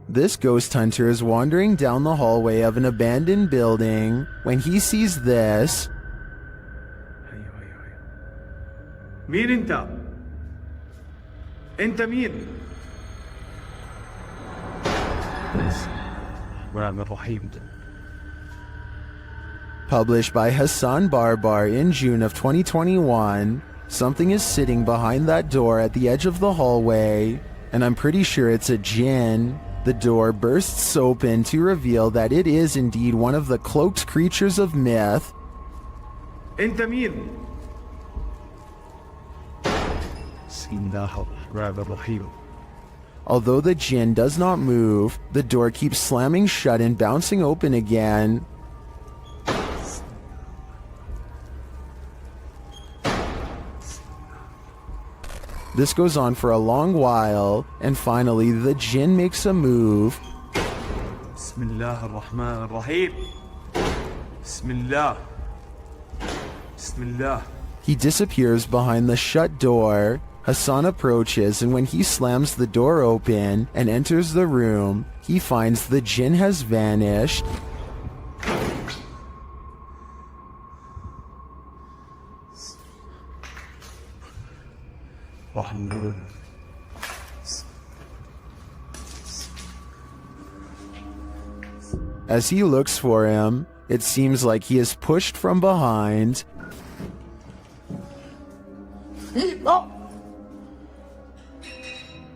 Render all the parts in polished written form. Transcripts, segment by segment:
This ghost hunter is wandering down the hallway of an abandoned building when he sees this. مين انت؟ انت مين؟ Published by Hassan Barbar in June of 2021, something is sitting behind that door at the edge of the hallway, and I'm pretty sure it's a djinn. The door bursts open to reveal that it is indeed one of the cloaked creatures of myth. انت مين؟ Although the djinn does not move, the door keeps slamming shut and bouncing open again. This goes on for a long while, and finally the djinn makes a move. Bismillah ar-Rahman ar-Rahim. Bismillah. Bismillah. He disappears behind the shut door. Hassan approaches, and when he slams the door open and enters the room, he finds the djinn has vanished. As he looks for him, it seems like he is pushed from behind.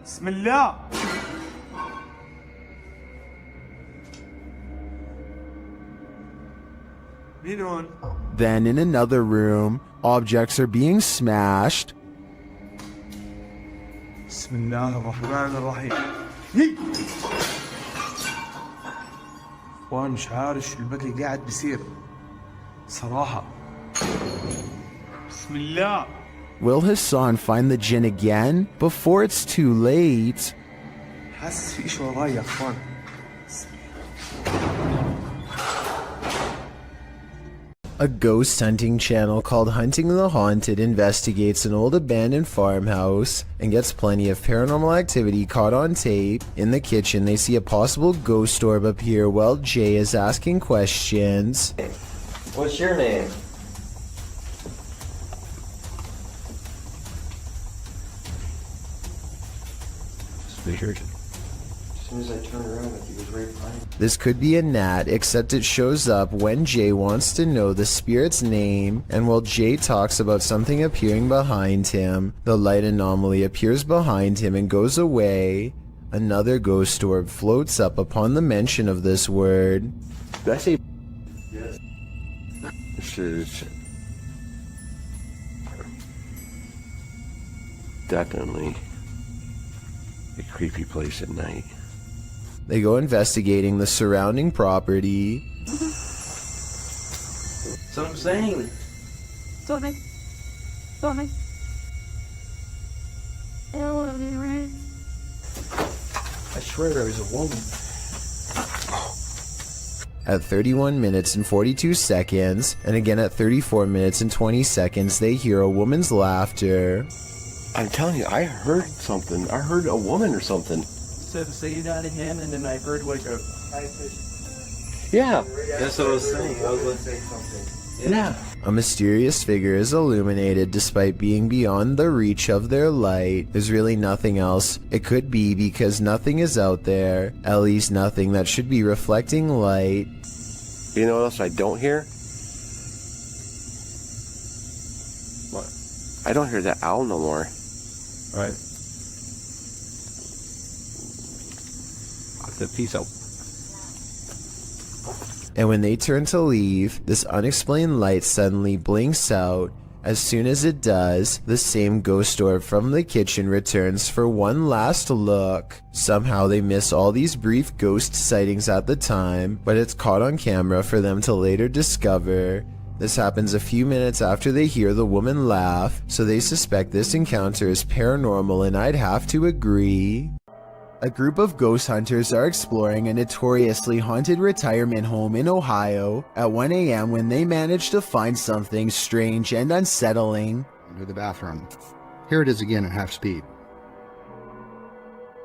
Bismillah. Then in another room, objects are being smashed. Bismillah ar-Rahman ar-Rahim. وانا مش عارف شو البكي قاعد بيصير صراحة. بسم الله. Will Hassan find the djinn again before it's too late? حاسس في شيء وراي يا اخوان. A ghost hunting channel called Hunting the Haunted investigates an old abandoned farmhouse and gets plenty of paranormal activity caught on tape. In the kitchen, they see a possible ghost orb appear while Jay is asking questions. What's your name? Weird. As soon as I turned around, he was right behind me. This could be a gnat, except it shows up when Jay wants to know the spirit's name, and while Jay talks about something appearing behind him, the light anomaly appears behind him and goes away. Another ghost orb floats up upon the mention of this word. Did I say yes? This is definitely a creepy place at night. They go investigating the surrounding property. So I'm saying. Something. Something. I swear there was a woman. At 31 minutes and 42 seconds, and again at 34 minutes and 20 seconds, they hear a woman's laughter. I'm telling you, I heard something. I heard a woman or something. Say you got a hand, and then I heard like a high pitch. Yeah. That's what I was saying. I was going to say something. Yeah. A mysterious figure is illuminated despite being beyond the reach of their light. There's really nothing else it could be because nothing is out there, at least nothing that should be reflecting light. You know what else I don't hear? What? I don't hear that owl no more. Right. The peace out. And when they turn to leave, this unexplained light suddenly blinks out. As soon as it does, the same ghost orb from the kitchen returns for one last look. Somehow they miss all these brief ghost sightings at the time, but it's caught on camera for them to later discover. This happens a few minutes after they hear the woman laugh, so they suspect this encounter is paranormal, and I'd have to agree. A group of ghost hunters are exploring a notoriously haunted retirement home in Ohio at 1 a.m. when they manage to find something strange and unsettling. Into the bathroom. Here it is again at half speed.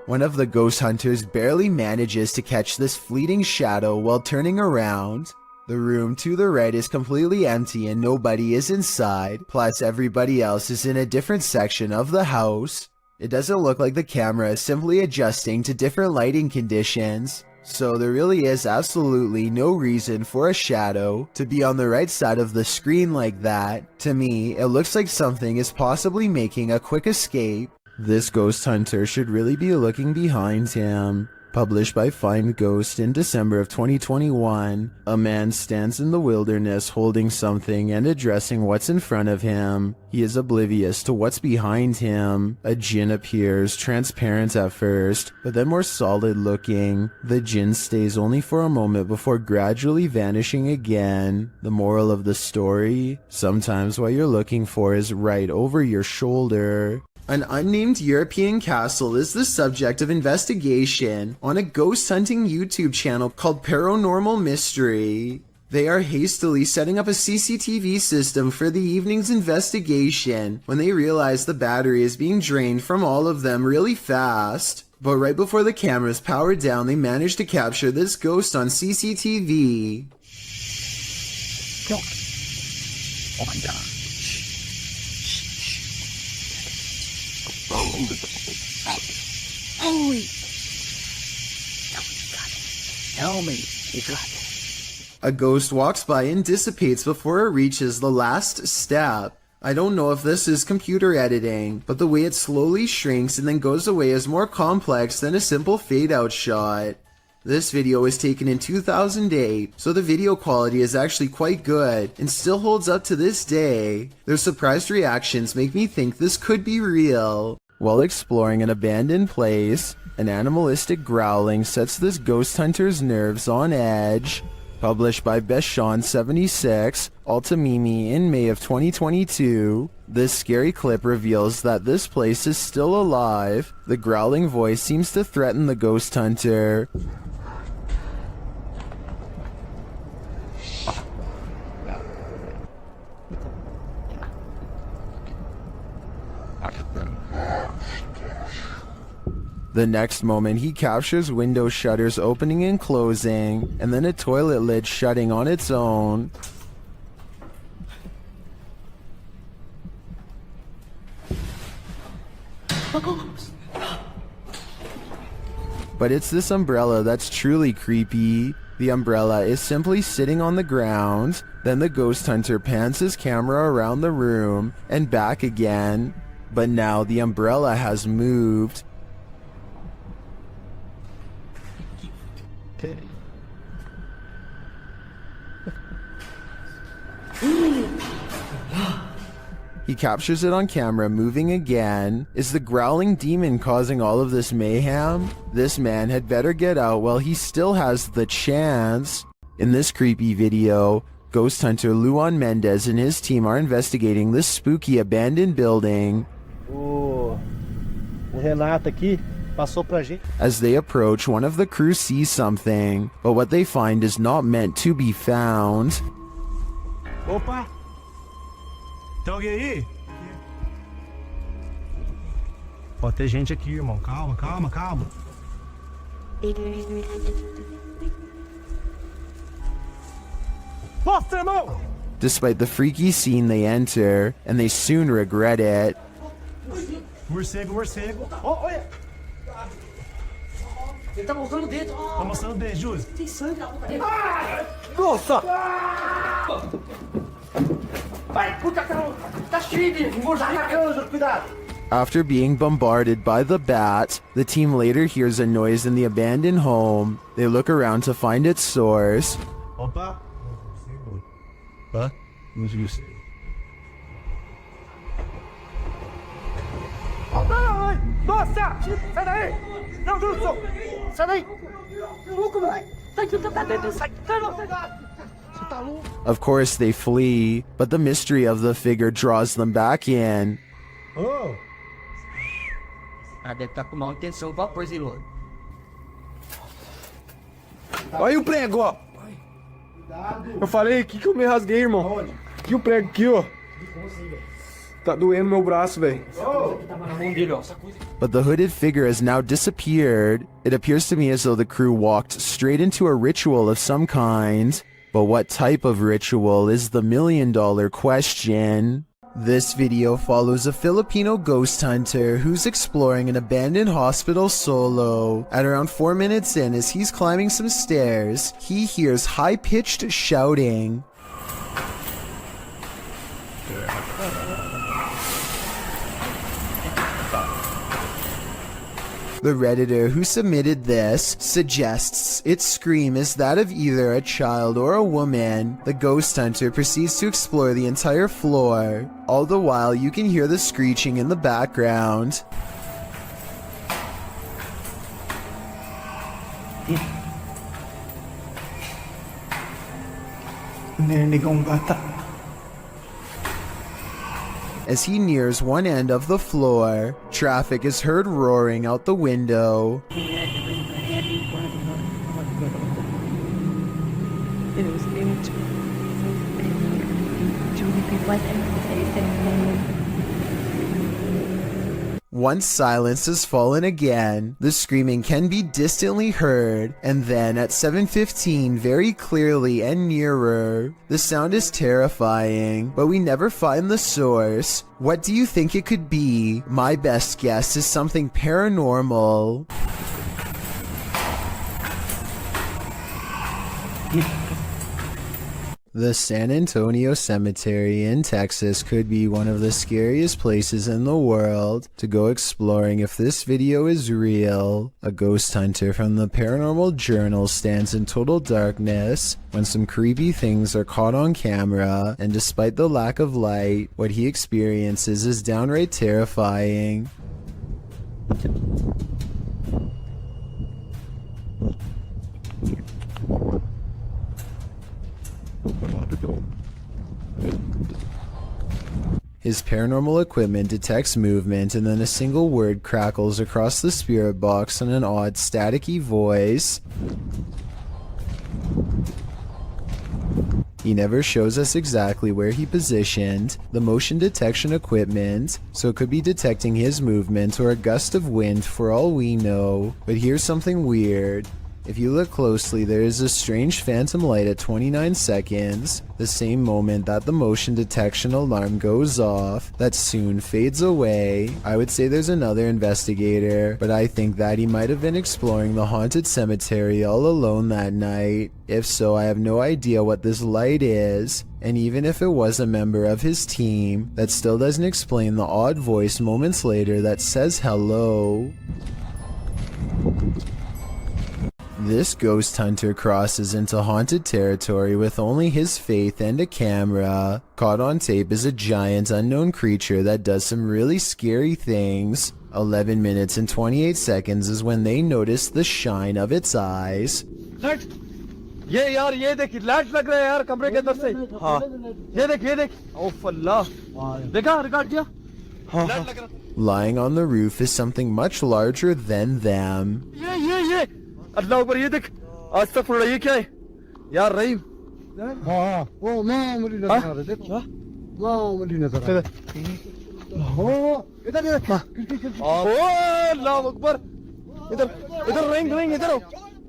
One of the ghost hunters barely manages to catch this fleeting shadow while turning around. The room to the right is completely empty and nobody is inside, plus everybody else is in a different section of the house. It doesn't look like the camera is simply adjusting to different lighting conditions, so there really is absolutely no reason for a shadow to be on the right side of the screen like that. To me, it looks like something is possibly making a quick escape. This ghost hunter should really be looking behind him. Published by Find Ghost in December of 2021, a man stands in the wilderness holding something and addressing what's in front of him. He is oblivious to what's behind him. A djinn appears, transparent at first, but then more solid looking. The djinn stays only for a moment before gradually vanishing again. The moral of the story? Sometimes what you're looking for is right over your shoulder. An unnamed European castle is the subject of investigation on a ghost hunting YouTube channel called Paranormal Mystery. They are hastily setting up a CCTV system for the evening's investigation when they realize the battery is being drained from all of them really fast. But right before the cameras power down, they manage to capture this ghost on CCTV. Oh my God. Holy! Tell me you got it. A ghost walks by and dissipates before it reaches the last step. I don't know if this is computer editing, but the way it slowly shrinks and then goes away is more complex than a simple fade-out shot. This video was taken in 2008, so the video quality is actually quite good and still holds up to this day. Their surprised reactions make me think this could be real. While exploring an abandoned place, an animalistic growling sets this ghost hunter's nerves on edge. Published by Beshon76, Altamimi in May of 2022, this scary clip reveals that this place is still alive. The growling voice seems to threaten the ghost hunter. The next moment, he captures window shutters opening and closing, and then a toilet lid shutting on its own. But it's this umbrella that's truly creepy. The umbrella is simply sitting on the ground. Then the ghost hunter pans his camera around the room and back again. But now the umbrella has moved. He captures it on camera moving again. Is the growling demon causing all of this mayhem? This man had better get out while he still has the chance. In this creepy video, ghost hunter Luan Mendez and his team are investigating this spooky abandoned building. O Renato aqui passou pra gente. As they approach, one of the crew sees something, but what they find is not meant to be found. Opa! Tem alguém aí? Pode ter gente aqui, irmão. Calma, calma, calma. Mostra, irmão! Despite the freaky scene they enter, and they soon regret it. Morcego, morcego. Oh, olha! Ele tá mostrando o dedo. Tá mostrando o dedo, Júlio. Tem sangue na boca dele. Nossa! Vai, puta, tá cheio de engordar na cama, cuidado. After being bombarded by the bat, the team later hears a noise in the abandoned home. They look around to find its source. Opa! Hã? Não conseguiu. Nossa! Sai daí! Não, Wilson! Sai daí! Louco, mano. Tá aqui, tá dentro. Sai, você tá louco? Of course they flee, but the mystery of the figure draws them back in. Oh! Ah, deve estar com má intenção pra pôr esse louco. Olha aí o prego, ó. Eu falei, que eu me rasguei, irmão? Aqui o prego, aqui, ó. Tá doendo meu braço, velho. But the hooded figure has now disappeared. It appears to me as though the crew walked straight into a ritual of some kind. But what type of ritual is the million-dollar question? This video follows a Filipino ghost hunter who's exploring an abandoned hospital solo. At around 4 minutes in, as he's climbing some stairs, he hears high-pitched shouting. The Redditor who submitted this suggests its scream is that of either a child or a woman. The ghost hunter proceeds to explore the entire floor. All the while, you can hear the screeching in the background. Narinig akong bata. As he nears one end of the floor, traffic is heard roaring out the window. Once silence has fallen again, the screaming can be distantly heard, and then at 7:15 very clearly and nearer. The sound is terrifying, but we never find the source. What do you think it could be? My best guess is something paranormal. The San Antonio Cemetery in Texas could be one of the scariest places in the world to go exploring if this video is real. A ghost hunter from the Paranormal Journal stands in total darkness when some creepy things are caught on camera, and despite the lack of light, what he experiences is downright terrifying. His paranormal equipment detects movement, and then a single word crackles across the spirit box in an odd staticky voice. He never shows us exactly where he positioned the motion detection equipment, so it could be detecting his movement or a gust of wind for all we know. But here's something weird. If you look closely, there is a strange phantom light at 29 seconds, the same moment that the motion detection alarm goes off, that soon fades away. I would say there's another investigator, but I think that he might have been exploring the haunted cemetery all alone that night. If so, I have no idea what this light is, and even if it was a member of his team, that still doesn't explain the odd voice moments later that says hello. This ghost hunter crosses into haunted territory with only his faith and a camera. Caught on tape is a giant unknown creature that does some really scary things. 11 minutes and 28 seconds is when they notice the shine of its eyes. ये यार ये देख light लग रहा है यार कमरे के अंदर से हाँ ये देख ओफ अल्लाह देखा रिकॉर्ड किया हाँ लाइट लग रहा Lying on the roof is something much larger than them. ये अल्लाह ऊपर ये देख आज तक फुल ये क्या है यार रहीम हाँ वो मां मुझे नजर आ रहा है देखो मां मुझे नजर आ रहा है ओ इधर ओ अल्लाह अकबर इधर रिंग इधर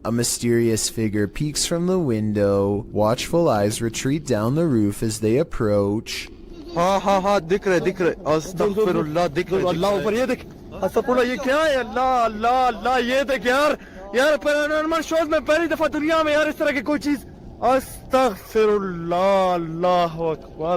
A mysterious figure peeks from the window. Watchful eyes retreat down the roof as they approach. हाँ दिख रहे अस्तगफिरुल्लाह दिख रहे अल्लाह ऊपर ये देख अस्तगफिरुल्लाह ये क्या है अल्लाह ये देख यार पैरानॉर्मल शोज में पहली दफा दुनिया में यार इस तरह की कोई चीज अस्तगफिरुल्लाह अल्लाहु Akbar.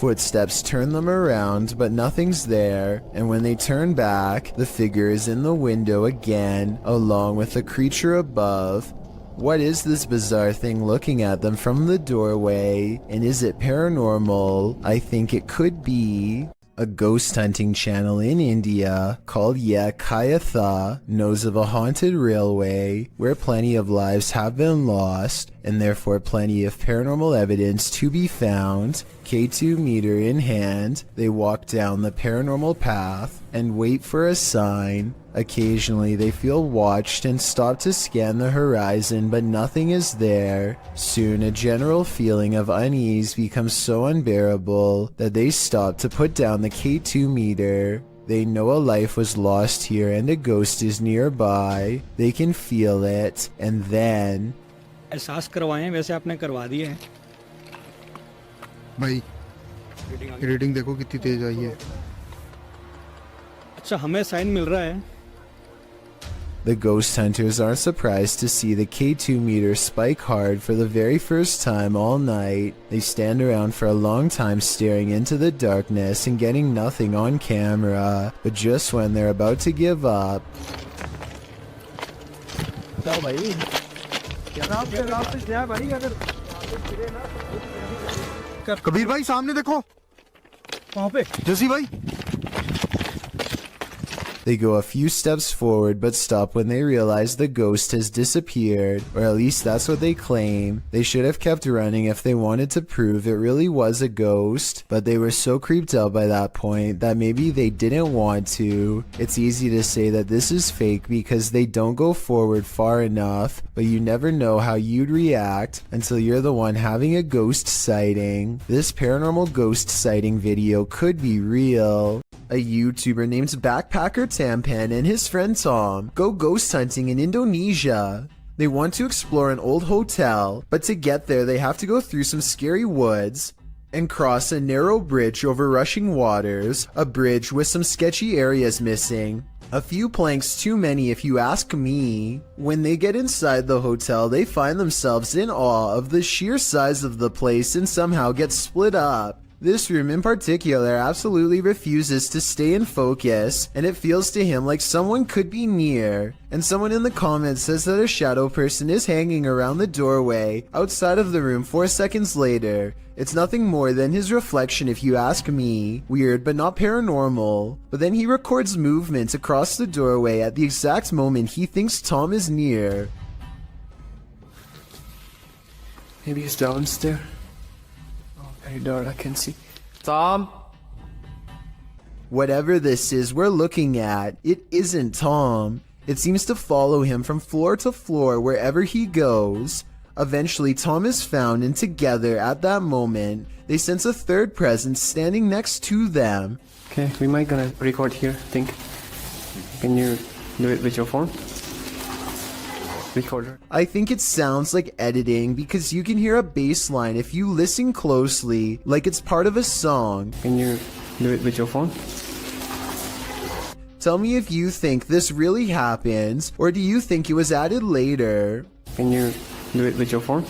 Footsteps turn them around, but nothing's there, and when they turn back, the figure is in the window again, along with the creature above. What is this bizarre thing looking at them from the doorway, and is it paranormal? I think it could be. A ghost hunting channel in India called Ye Kayatha knows of a haunted railway where plenty of lives have been lost, and therefore plenty of paranormal evidence to be found, K2 meter in hand, they walk down the paranormal path and wait for a sign. Occasionally they feel watched and stop to scan the horizon, but nothing is there. Soon a general feeling of unease becomes so unbearable that they stop to put down the K2 meter. They know a life was lost here and a ghost is nearby. They can feel it, and then... एहसास करवाए हैं वैसे आपने करवा दिए हैं भाई reading देखो कितनी तेज आई है अच्छा हमें साइन मिल रहा है The ghost hunters aren't surprised to see the K2 meter spike hard for the very first time all night. They stand around for a long time staring into the darkness and getting nothing on camera. But just when they're about to give up... Kabir भाई सामने देखो वहाँ पे जसी भाई They go a few steps forward but stop when they realize the ghost has disappeared, or at least that's what they claim. They should have kept running if they wanted to prove it really was a ghost, but they were so creeped out by that point that maybe they didn't want to. It's easy to say that this is fake because they don't go forward far enough, but you never know how you'd react until you're the one having a ghost sighting. This paranormal ghost sighting video could be real. A YouTuber named Backpacker Tampan and his friend Tom go ghost hunting in Indonesia. They want to explore an old hotel, but to get there they have to go through some scary woods and cross a narrow bridge over rushing waters, a bridge with some sketchy areas missing. A few planks too many if you ask me. When they get inside the hotel, they find themselves in awe of the sheer size of the place and somehow get split up. This room in particular absolutely refuses to stay in focus, and it feels to him like someone could be near. And someone in the comments says that a shadow person is hanging around the doorway outside of the room 4 seconds later. It's nothing more than his reflection if you ask me. Weird but not paranormal. But then he records movement across the doorway at the exact moment he thinks Tom is near. Maybe he's downstairs. Very dark, I can see. Tom? Whatever this is we're looking at, it isn't Tom. It seems to follow him from floor to floor wherever he goes. Eventually, Tom is found, and together at that moment, they sense a third presence standing next to them. Okay, we might gonna record here, think. Can you do it with your phone? Recorder. I think it sounds like editing because you can hear a bass line if you listen closely, like it's part of a song. Can you do it with your phone? Tell me if you think this really happens, or do you think it was added later? Can you do it with your phone?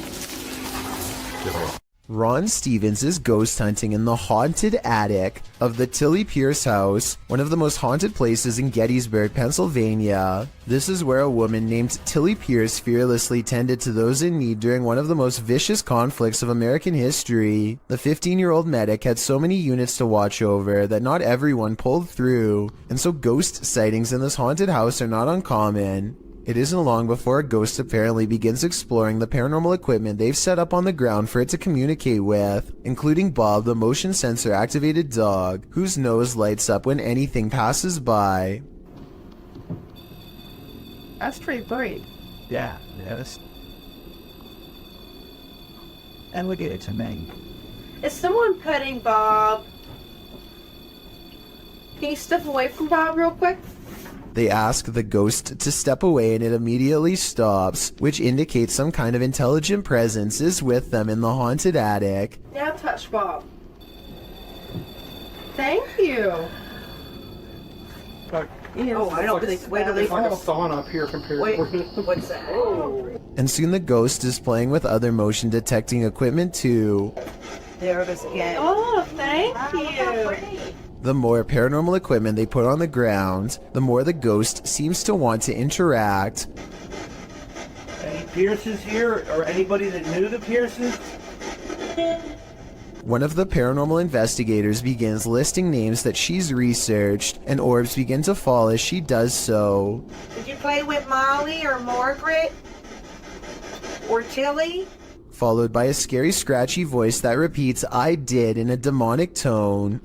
Ron Stevens is ghost hunting in the haunted attic of the Tilly Pierce house, one of the most haunted places in Gettysburg, Pennsylvania. This is where a woman named Tilly Pierce fearlessly tended to those in need during one of the most vicious conflicts of American history. The 15-year-old medic had so many units to watch over that not everyone pulled through, and so ghost sightings in this haunted house are not uncommon. It isn't long before a ghost apparently begins exploring the paranormal equipment they've set up on the ground for it to communicate with, including Bob, the motion sensor activated dog, whose nose lights up when anything passes by. That's pretty bright. Yeah, yes. And look at it to me. Is someone petting Bob? Can you step away from Bob real quick? They ask the ghost to step away and it immediately stops, which indicates some kind of intelligent presence is with them in the haunted attic. Now touch Bob. Thank you. Oh, I don't think. Wait till they like a sauna up here compared Wait, to what's that? Oh. And soon the ghost is playing with other motion detecting equipment too. There it is again. Oh, thank you. The more paranormal equipment they put on the ground, the more the ghost seems to want to interact. Any Pierces here, or anybody that knew the Pierces? One of the paranormal investigators begins listing names that she's researched, and orbs begin to fall as she does so. Did you play with Molly or Margaret? Or Tilly? followed by a scary scratchy voice that repeats "I did" in a demonic tone.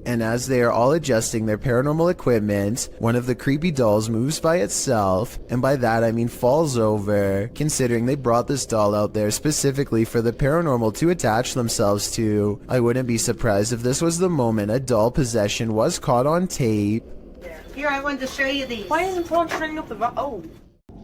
And as they are all adjusting their paranormal equipment, one of the creepy dolls moves by itself, and by that I mean falls over, considering they brought this doll out there specifically for the paranormal to attach themselves to. I wouldn't be surprised if this was the moment a doll possession was caught on tape. Here, I wanted to show you these. Why isn't someone turning up the oh?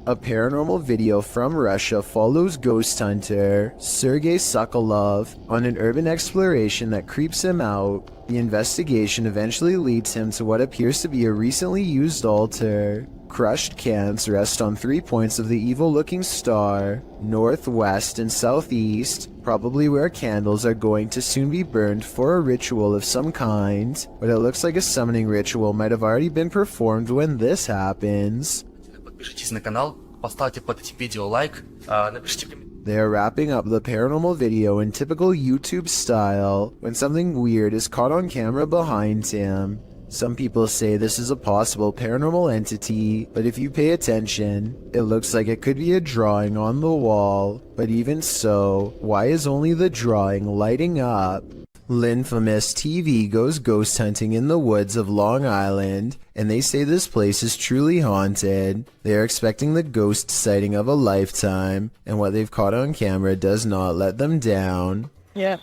A paranormal video from Russia follows ghost hunter Sergei Sokolov on an urban exploration that creeps him out. The investigation eventually leads him to what appears to be a recently used altar. Crushed cans rest on 3 points of the evil-looking star, northwest and southeast, probably where candles are going to soon be burned for a ritual of some kind. But it looks like a summoning ritual might have already been performed when this happens. Подпишитесь на канал, поставьте под этим видео лайк, напишите комментарий. They are wrapping up the paranormal video in typical YouTube style when something weird is caught on camera behind him. Some people say this is a possible paranormal entity, but if you pay attention, it looks like it could be a drawing on the wall. But even so, why is only the drawing lighting up? Linfamous TV goes ghost hunting in the woods of Long Island, and they say this place is truly haunted. They are expecting the ghost sighting of a lifetime, and what they've caught on camera does not let them down. Yeah.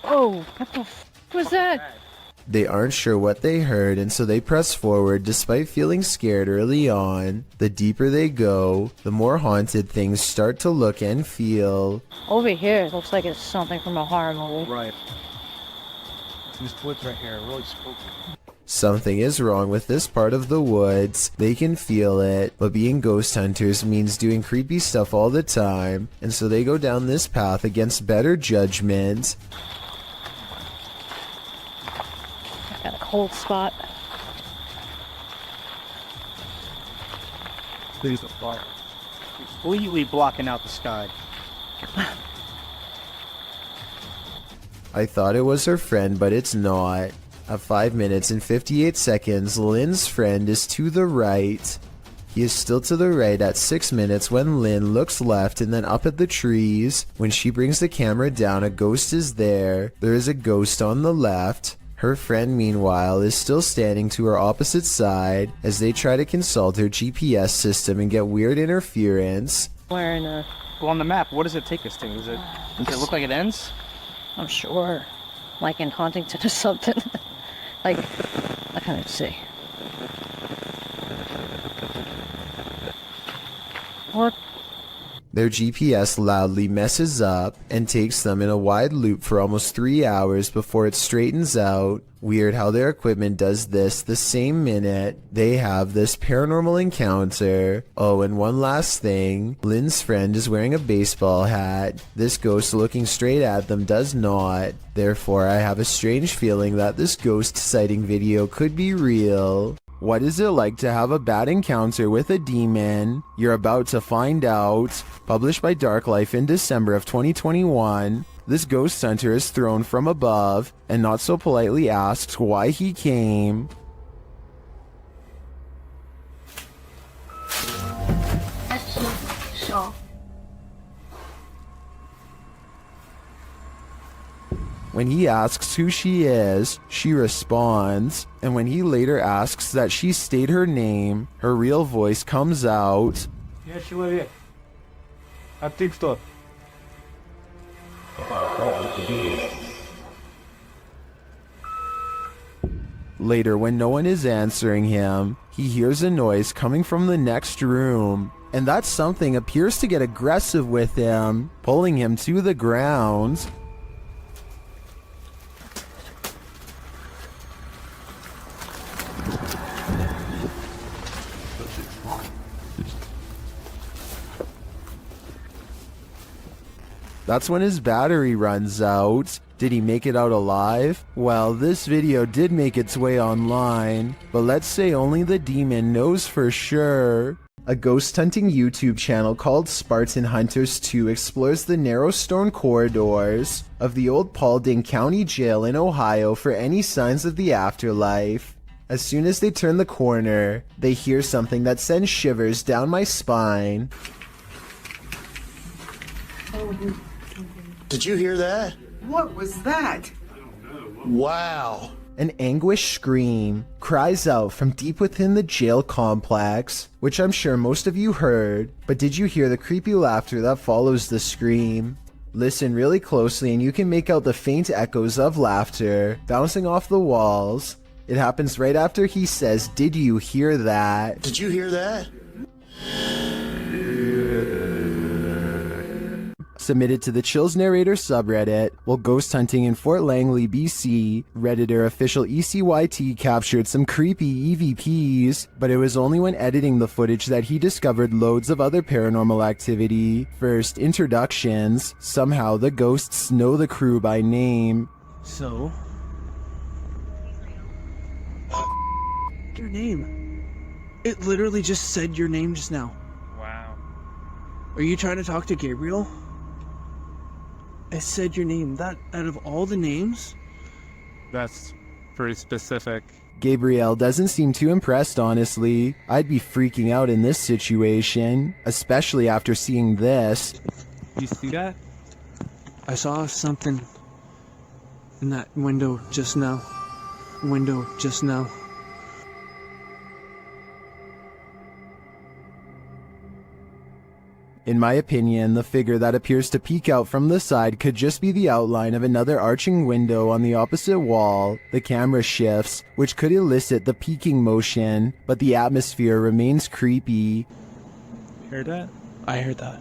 Oh, what the f was that? They aren't sure what they heard, and so they press forward despite feeling scared early on. The deeper they go, the more haunted things start to look and feel. Over here, it looks like it's something from a horror movie. Right. These woods right here are really spooky. Something is wrong with this part of the woods. They can feel it, but being ghost hunters means doing creepy stuff all the time, and so they go down this path against better judgment. Got a cold spot. These are completely blocking out the sky. I thought it was her friend, but it's not. At 5 minutes and 58 seconds, Lynn's friend is to the right. He is still to the right at 6 minutes when Lynn looks left and then up at the trees. When she brings the camera down, a ghost is there. There is a ghost on the left. Her friend, meanwhile, is still standing to her opposite side as they try to consult her GPS system and get weird interference. Wearing a... Well, on the map, what does it take us to? Does it look like it ends? I'm sure. Like in Huntington or something. Like, I can't see. What? Their GPS loudly messes up and takes them in a wide loop for almost 3 hours before it straightens out. Weird how their equipment does this the same minute they have this paranormal encounter. Oh, and one last thing. Lynn's friend is wearing a baseball hat. This ghost looking straight at them does not. Therefore, I have a strange feeling that this ghost sighting video could be real. What is it like to have a bad encounter with a demon? You're about to find out. Published by Dark Life in December of 2021, this ghost hunter is thrown from above and not so politely asks why he came. When he asks who she is, she responds, and when he later asks that she state her name, her real voice comes out. Я человек. А ты кто? Later, when no one is answering him, he hears a noise coming from the next room, and that something appears to get aggressive with him, pulling him to the ground. That's when his battery runs out. Did he make it out alive? Well, this video did make its way online, but let's say only the demon knows for sure. A ghost hunting YouTube channel called Spartan Hunters 2 explores the narrow stone corridors of the old Paulding County Jail in Ohio for any signs of the afterlife. As soon as they turn the corner, they hear something that sends shivers down my spine. Did you hear that? What was that? Wow. An anguished scream cries out from deep within the jail complex, which I'm sure most of you heard, but did you hear the creepy laughter that follows the scream? Listen really closely and you can make out the faint echoes of laughter bouncing off the walls. It happens right after he says, "Did you hear that?" Did you hear that? Submitted to the Chills Narrator subreddit, while ghost hunting in Fort Langley, BC, Redditor official ECYT captured some creepy EVPs, but it was only when editing the footage that he discovered loads of other paranormal activity. First, introductions. Somehow the ghosts know the crew by name. So? Your name. It literally just said your name just now. Wow. Are you trying to talk to Gabriel? It said your name. That out of all the names? That's pretty specific. Gabriel doesn't seem too impressed, honestly. I'd be freaking out in this situation, especially after seeing this. You see that? I saw something in that window just now. In my opinion, the figure that appears to peek out from the side could just be the outline of another arching window on the opposite wall. The camera shifts, which could elicit the peeking motion, but the atmosphere remains creepy. Heard that? I heard that.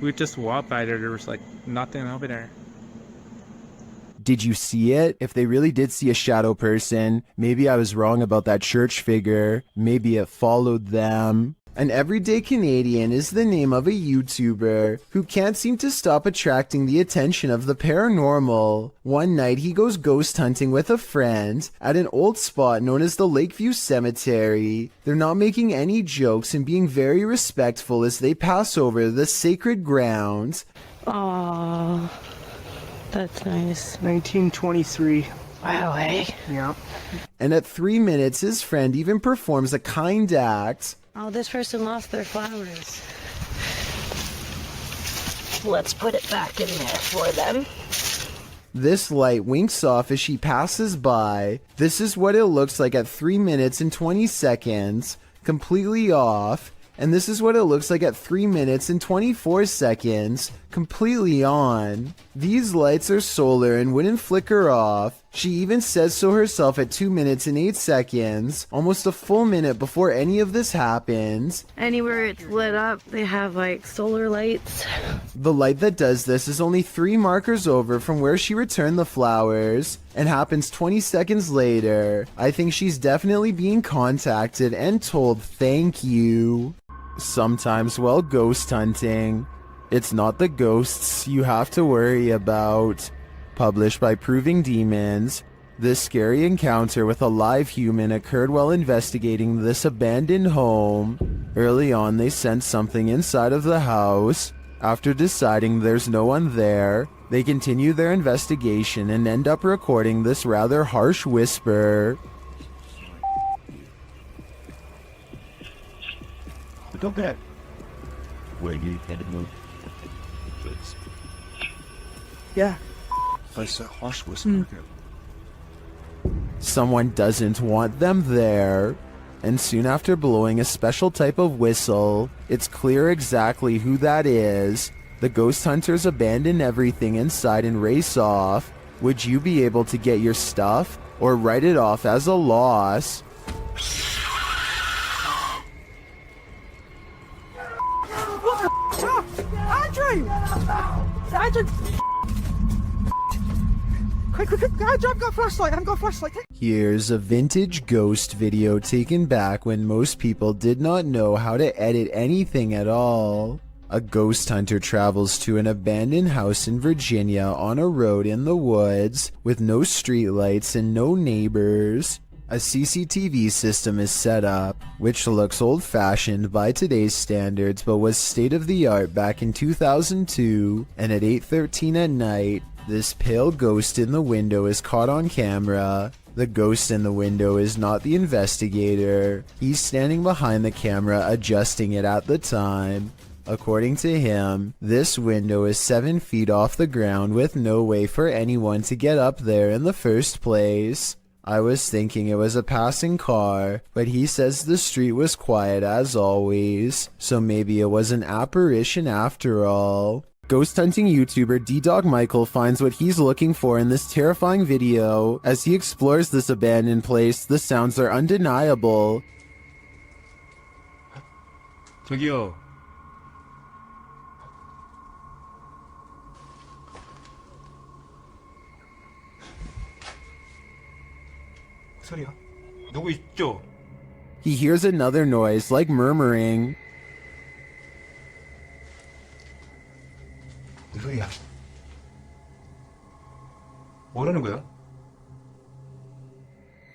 We just walked by there was like nothing over there. Did you see it? If they really did see a shadow person, maybe I was wrong about that church figure. Maybe it followed them. An everyday Canadian is the name of a YouTuber who can't seem to stop attracting the attention of the paranormal. One night he goes ghost hunting with a friend at an old spot known as the Lakeview Cemetery. They're not making any jokes and being very respectful as they pass over the sacred ground. Aww, that's nice. 1923. Wow, eh? Yeah. And at 3 minutes his friend even performs a kind act. Oh, this person lost their flowers. Let's put it back in there for them. This light winks off as she passes by. This is what it looks like at 3 minutes and 20 seconds, completely off. And this is what it looks like at 3 minutes and 24 seconds, completely on. These lights are solar and wouldn't flicker off. She even says so herself at 2 minutes and 8 seconds, almost a full minute before any of this happens. Anywhere it's lit up, they have like solar lights. The light that does this is only 3 markers over from where she returned the flowers, and happens 20 seconds later. I think she's definitely being contacted and told thank you. Sometimes while ghost hunting, it's not the ghosts you have to worry about. Published by Proving Demons, this scary encounter with a live human occurred while investigating this abandoned home. Early on, they sensed something inside of the house. After deciding there's no one there, they continue their investigation and end up recording this rather harsh whisper. Don't get. Where you headed, move? Yeah. That's a harsh whisper. Someone doesn't want them there. And soon after blowing a special type of whistle, it's clear exactly who that is. The ghost hunters abandon everything inside and race off. Would you be able to get your stuff or write it off as a loss? Andrew! Quick, Andrew, I've got a flashlight, Here's a vintage ghost video taken back when most people did not know how to edit anything at all. A ghost hunter travels to an abandoned house in Virginia on a road in the woods with no streetlights and no neighbors. A CCTV system is set up, which looks old-fashioned by today's standards but was state-of-the-art back in 2002, and at 8:13 at night, this pale ghost in the window is caught on camera. The ghost in the window is not the investigator. He's standing behind the camera adjusting it at the time. According to him, this window is 7 feet off the ground with no way for anyone to get up there in the first place. I was thinking it was a passing car, but he says the street was quiet as always, so maybe it was an apparition after all. Ghost hunting YouTuber D-Dog Michael finds what he's looking for in this terrifying video. As he explores this abandoned place, the sounds are undeniable. 저기요. 소리야? 누구 있죠? He hears another noise like murmuring. 무슨 소리야? 뭐라는 거야?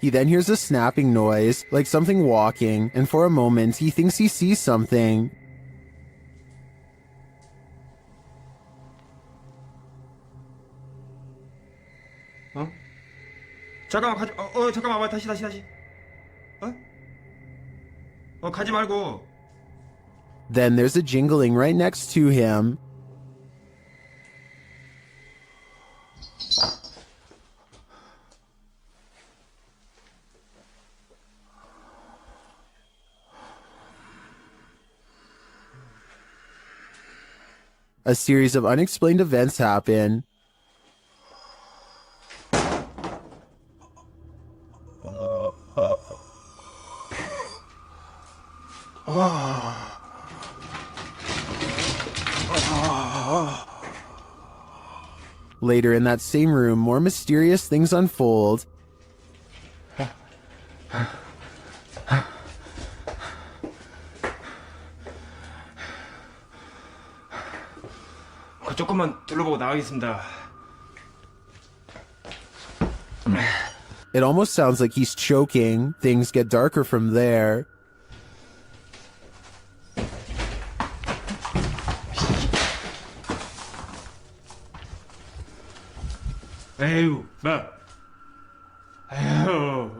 He then hears a snapping noise, like something walking, and for a moment he thinks he sees something. 어? 잠깐만 가지. 잠깐만 다시. 가지 말고. Then there's a jingling right next to him. A series of unexplained events happen. Later in that same room, more mysterious things unfold. 조금만 둘러보고 나가겠습니다. It almost sounds like he's choking. Things get darker from there. 에휴, 에휴.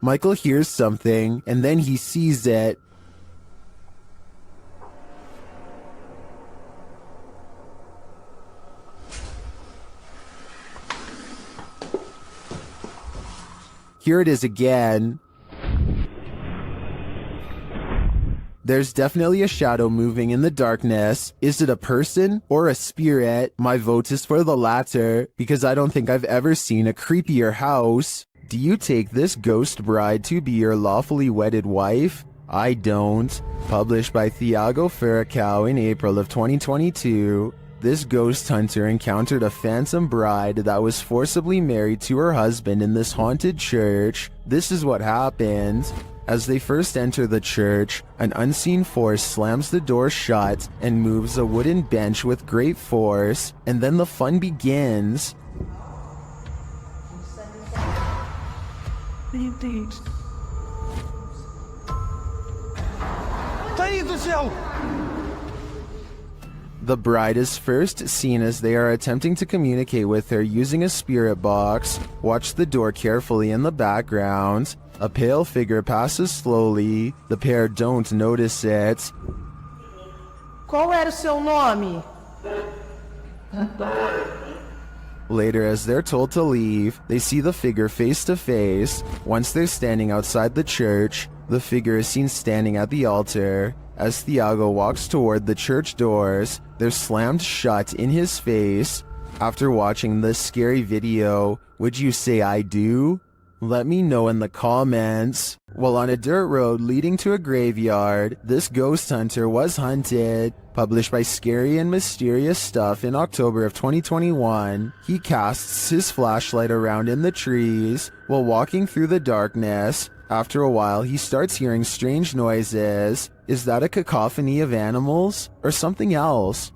Michael hears something, and then he sees it. Here it is again. There's definitely a shadow moving in the darkness. Is it a person or a spirit? My vote is for the latter, because I don't think I've ever seen a creepier house. Do you take this ghost bride to be your lawfully wedded wife? I don't. Published by Thiago Franco in April of 2022. This ghost hunter encountered a phantom bride that was forcibly married to her husband in this haunted church. This is what happened. As they first enter the church, an unseen force slams the door shut and moves a wooden bench with great force, and then the fun begins. The bride is first seen as they are attempting to communicate with her using a spirit box. Watch the door carefully in the background. A pale figure passes slowly. The pair don't notice it. Qual era o seu nome? Later, as they're told to leave, they see the figure face to face. Once they're standing outside the church, the figure is seen standing at the altar. As Thiago walks toward the church doors, they're slammed shut in his face. After watching this scary video, would you say I do? Let me know in the comments. While on a dirt road leading to a graveyard, this ghost hunter was hunted. Published by Scary and Mysterious Stuff in October of 2021, he casts his flashlight around in the trees while walking through the darkness. After a while, he starts hearing strange noises. Is that a cacophony of animals or something else?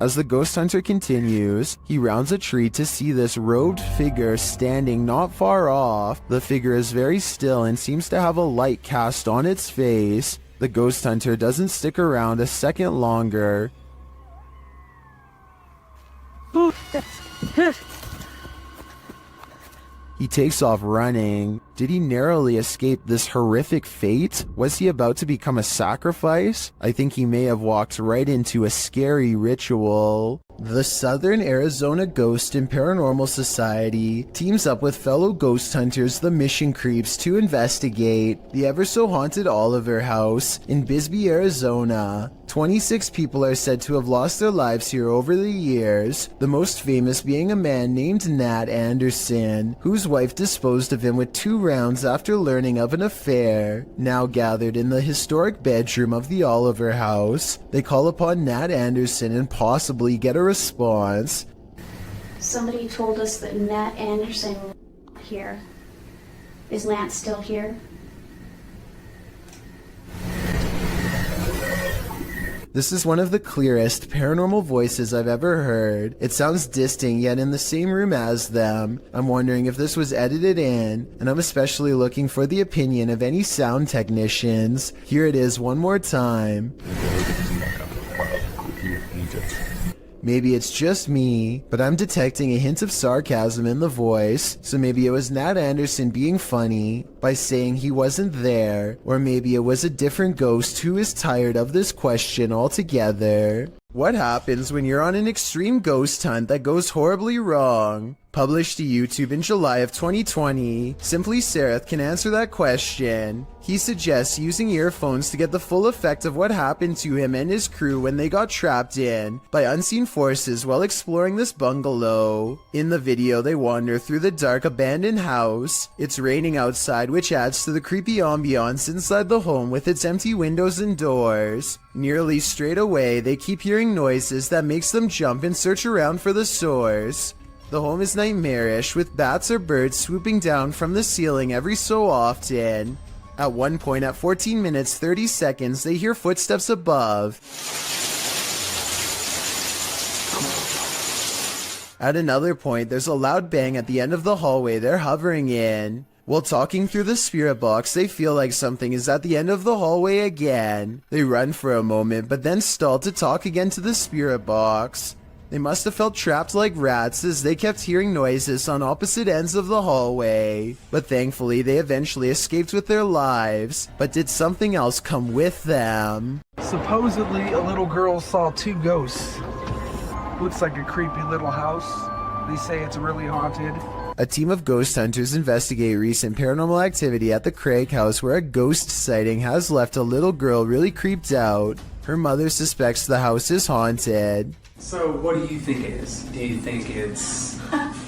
As the ghost hunter continues, he rounds a tree to see this robed figure standing not far off. The figure is very still and seems to have a light cast on its face. The ghost hunter doesn't stick around a second longer. He takes off running. Did he narrowly escape this horrific fate? Was he about to become a sacrifice? I think he may have walked right into a scary ritual. The Southern Arizona Ghost and Paranormal Society teams up with fellow ghost hunters, the Mission Creeps, to investigate the ever-so-haunted Oliver House in Bisbee, Arizona. 26 people are said to have lost their lives here over the years, the most famous being a man named Nat Anderson, whose wife disposed of him with 2 rounds after learning of an affair. Now gathered in the historic bedroom of the Oliver House, they call upon Nat Anderson and possibly get a response. Somebody told us that Nat Anderson was here. Is Nat still here? This is one of the clearest paranormal voices I've ever heard. It sounds distant, yet in the same room as them. I'm wondering if this was edited in, and I'm especially looking for the opinion of any sound technicians. Here it is one more time. Maybe it's just me, but I'm detecting a hint of sarcasm in the voice, so maybe it was Nat Anderson being funny by saying he wasn't there, or maybe it was a different ghost who is tired of this question altogether. What happens when you're on an extreme ghost hunt that goes horribly wrong? Published to YouTube in July of 2020, Simply Sereth can answer that question. He suggests using earphones to get the full effect of what happened to him and his crew when they got trapped in by unseen forces while exploring this bungalow. In the video, they wander through the dark abandoned house. It's raining outside, which adds to the creepy ambiance inside the home with its empty windows and doors. Nearly straight away, they keep hearing noises that makes them jump and search around for the source. The home is nightmarish, with bats or birds swooping down from the ceiling every so often. At one point at 14 minutes 30 seconds, they hear footsteps above. At another point, there's a loud bang at the end of the hallway they're hovering in. While talking through the spirit box, they feel like something is at the end of the hallway again. They run for a moment, but then stall to talk again to the spirit box. They must have felt trapped like rats as they kept hearing noises on opposite ends of the hallway. But thankfully, they eventually escaped with their lives. But did something else come with them? Supposedly, a little girl saw 2 ghosts. Looks like a creepy little house. They say it's really haunted. A team of ghost hunters investigate recent paranormal activity at the Craig house where a ghost sighting has left a little girl really creeped out. Her mother suspects the house is haunted. So, what do you think it is? Do you think it's...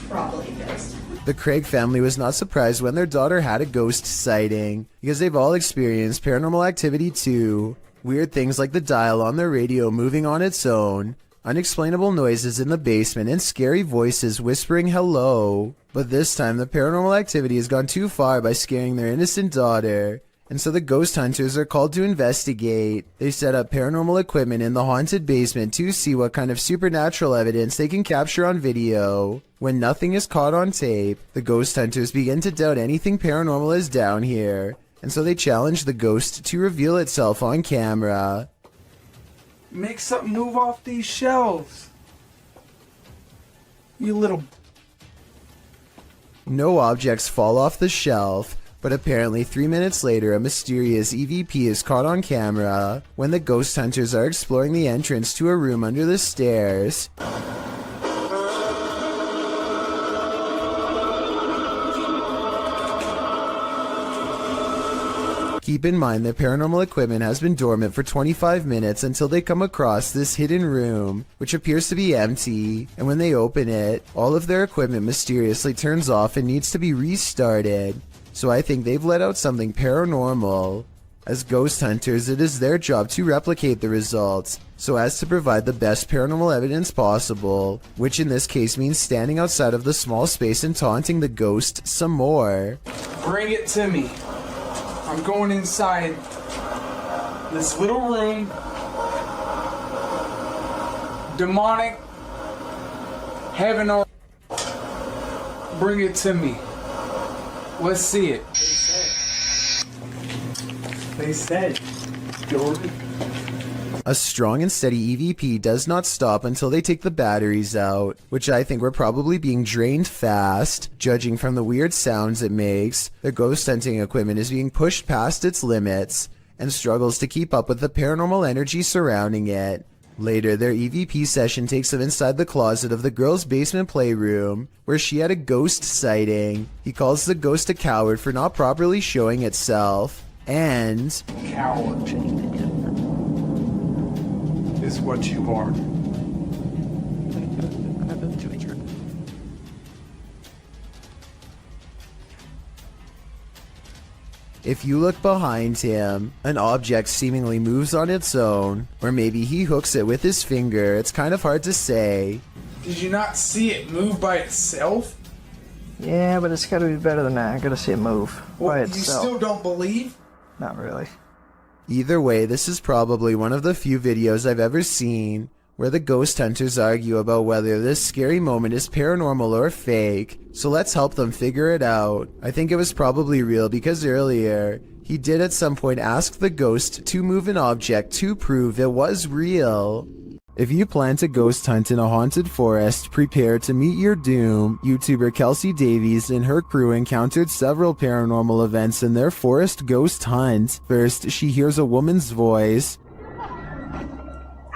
Probably a ghost. The Craig family was not surprised when their daughter had a ghost sighting, because they've all experienced paranormal activity too. Weird things like the dial on their radio moving on its own, unexplainable noises in the basement, and scary voices whispering hello. But this time, the paranormal activity has gone too far by scaring their innocent daughter. And so the ghost hunters are called to investigate. They set up paranormal equipment in the haunted basement to see what kind of supernatural evidence they can capture on video. When nothing is caught on tape, the ghost hunters begin to doubt anything paranormal is down here. And so they challenge the ghost to reveal itself on camera. Make something move off these shelves. You little... No objects fall off the shelf. But apparently 3 minutes later, a mysterious EVP is caught on camera when the ghost hunters are exploring the entrance to a room under the stairs. Keep in mind that paranormal equipment has been dormant for 25 minutes until they come across this hidden room, which appears to be empty, and when they open it, all of their equipment mysteriously turns off and needs to be restarted. So I think they've let out something paranormal. As ghost hunters, it is their job to replicate the results, so as to provide the best paranormal evidence possible, which in this case means standing outside of the small space and taunting the ghost some more. Bring it to me. I'm going inside this little room. demonic, heaven or bring it to me. Let's see it. They said, Jordan. A strong and steady EVP does not stop until they take the batteries out, which I think were probably being drained fast. Judging from the weird sounds it makes, the ghost hunting equipment is being pushed past its limits and struggles to keep up with the paranormal energy surrounding it. Later, their EVP session takes them inside the closet of the girl's basement playroom, where she had a ghost sighting. He calls the ghost a coward for not properly showing itself, and... Coward is what you are. If you look behind him, an object seemingly moves on its own, or maybe he hooks it with his finger. It's kind of hard to say. Did you not see it move by itself? Yeah, but it's gotta be better than that. I gotta see it move by You itself. still don't believe? Not really. Either way, this is probably one of the few videos I've ever seen where the ghost hunters argue about whether this scary moment is paranormal or fake, so let's help them figure it out. I think it was probably real because earlier, he did at some point ask the ghost to move an object to prove it was real. If you plan to ghost hunt in a haunted forest, prepare to meet your doom. YouTuber Kelsey Davies and her crew encountered several paranormal events in their forest ghost hunt. First, she hears a woman's voice.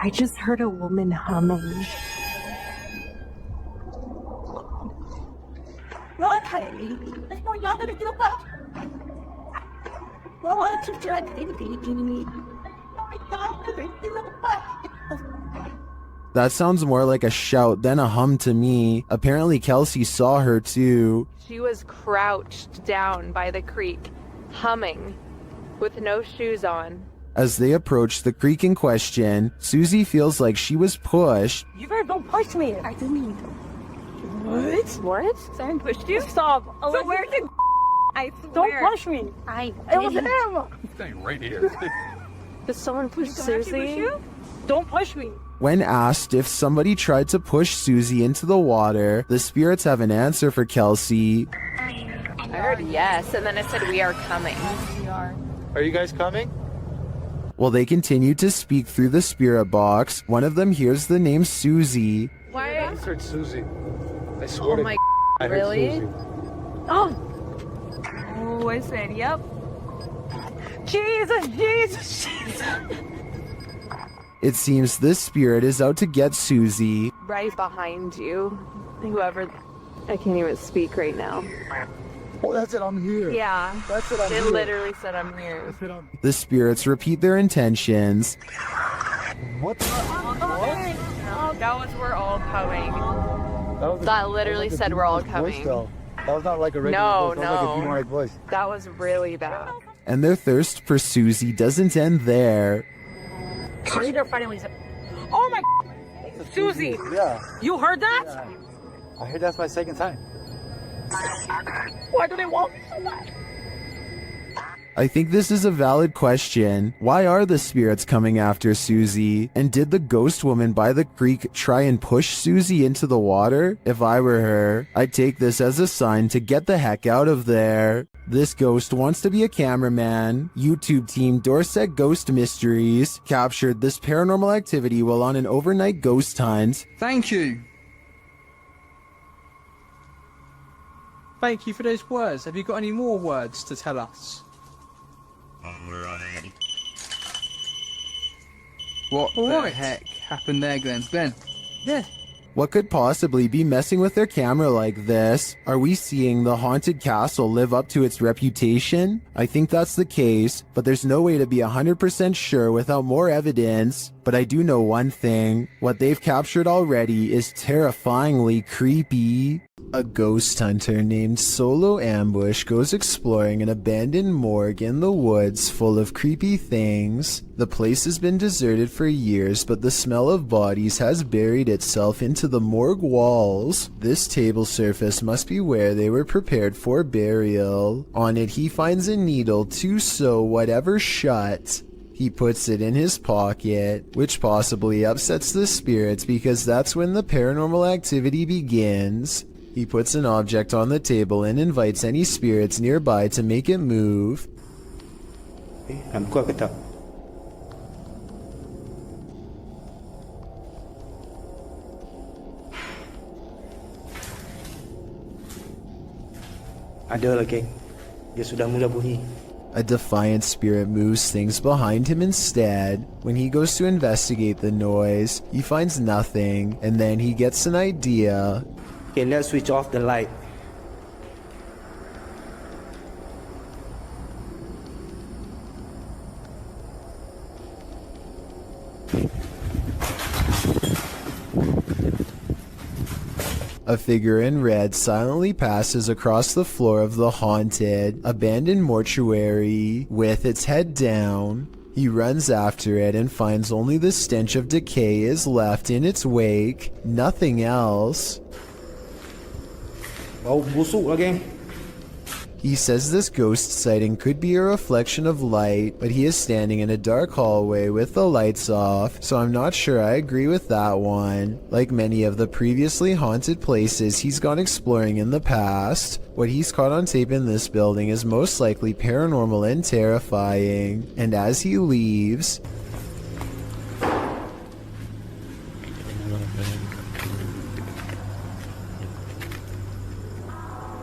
I just heard a woman humming. That sounds more like a shout than a hum to me. Apparently Kelsey saw her too. She was crouched down by the creek, humming, with no shoes on. As they approach the creek in question, Susie feels like she was pushed. You better don't push me. I didn't mean to. What? What? Someone pushed you? Stop. So where did I swear. Don't push me. It was him. He's staying right here. Did someone push Susie? Don't push me. When asked if somebody tried to push Susie into the water, the spirits have an answer for Kelsey. I heard yes, and then it said we are coming. We are. Are you guys coming? While they continue to speak through the spirit box, one of them hears the name Susie. Why? I heard Susie. I swear Oh my I heard really? Susie. Oh, I said, yep. Jesus, Jesus, Jesus. It seems this spirit is out to get Susie. Right behind you. Whoever. I can't even speak right now. Oh, that's it. I'm here. Yeah. That's it. I'm It here. literally said I'm here. That's it. I'm... The spirits repeat their intentions. What? That was we're all coming. That, That literally said we're all coming. That was not like a regular No, voice. That was like a no. demonic voice. That was really bad. And their thirst for Susie doesn't end there. They're fighting with each other. Oh my Susie. Yeah. You heard that? Yeah. I heard that's my second time. Why do they want me so much? I think this is a valid question. Why are the spirits coming after Susie? And did the ghost woman by the creek try and push Susie into the water? If I were her, I'd take this as a sign to get the heck out of there. This ghost wants to be a cameraman. YouTube team Dorset Ghost Mysteries captured this paranormal activity while on an overnight ghost hunt. Thank you. Thank you for those words. Have you got any more words to tell us? What the heck happened there, Glenn? Glenn? Yeah. What could possibly be messing with their camera like this? Are we seeing the haunted castle live up to its reputation? I think that's the case, but there's no way to be 100% sure without more evidence. But I do know one thing. What they've captured already is terrifyingly creepy. A ghost hunter named Solo Ambush goes exploring an abandoned morgue in the woods full of creepy things. The place has been deserted for years, but the smell of bodies has buried itself into the morgue walls. This table surface must be where they were prepared for burial. On it he finds a needle to sew whatever shut. He puts it in his pocket, which possibly upsets the spirits because that's when the paranormal activity begins. He puts an object on the table and invites any spirits nearby to make it move. Ada lagi. Dia sudah mula bunyi. A defiant spirit moves things behind him instead. When he goes to investigate the noise, he finds nothing, and then he gets an idea. Okay, let's switch off the light. A figure in red silently passes across the floor of the haunted, abandoned mortuary with its head down. He runs after it and finds only the stench of decay is left in its wake, nothing else. Bau busuk lagi. He says this ghost sighting could be a reflection of light, but he is standing in a dark hallway with the lights off, so I'm not sure I agree with that one. Like many of the previously haunted places he's gone exploring in the past, what he's caught on tape in this building is most likely paranormal and terrifying, and as he leaves,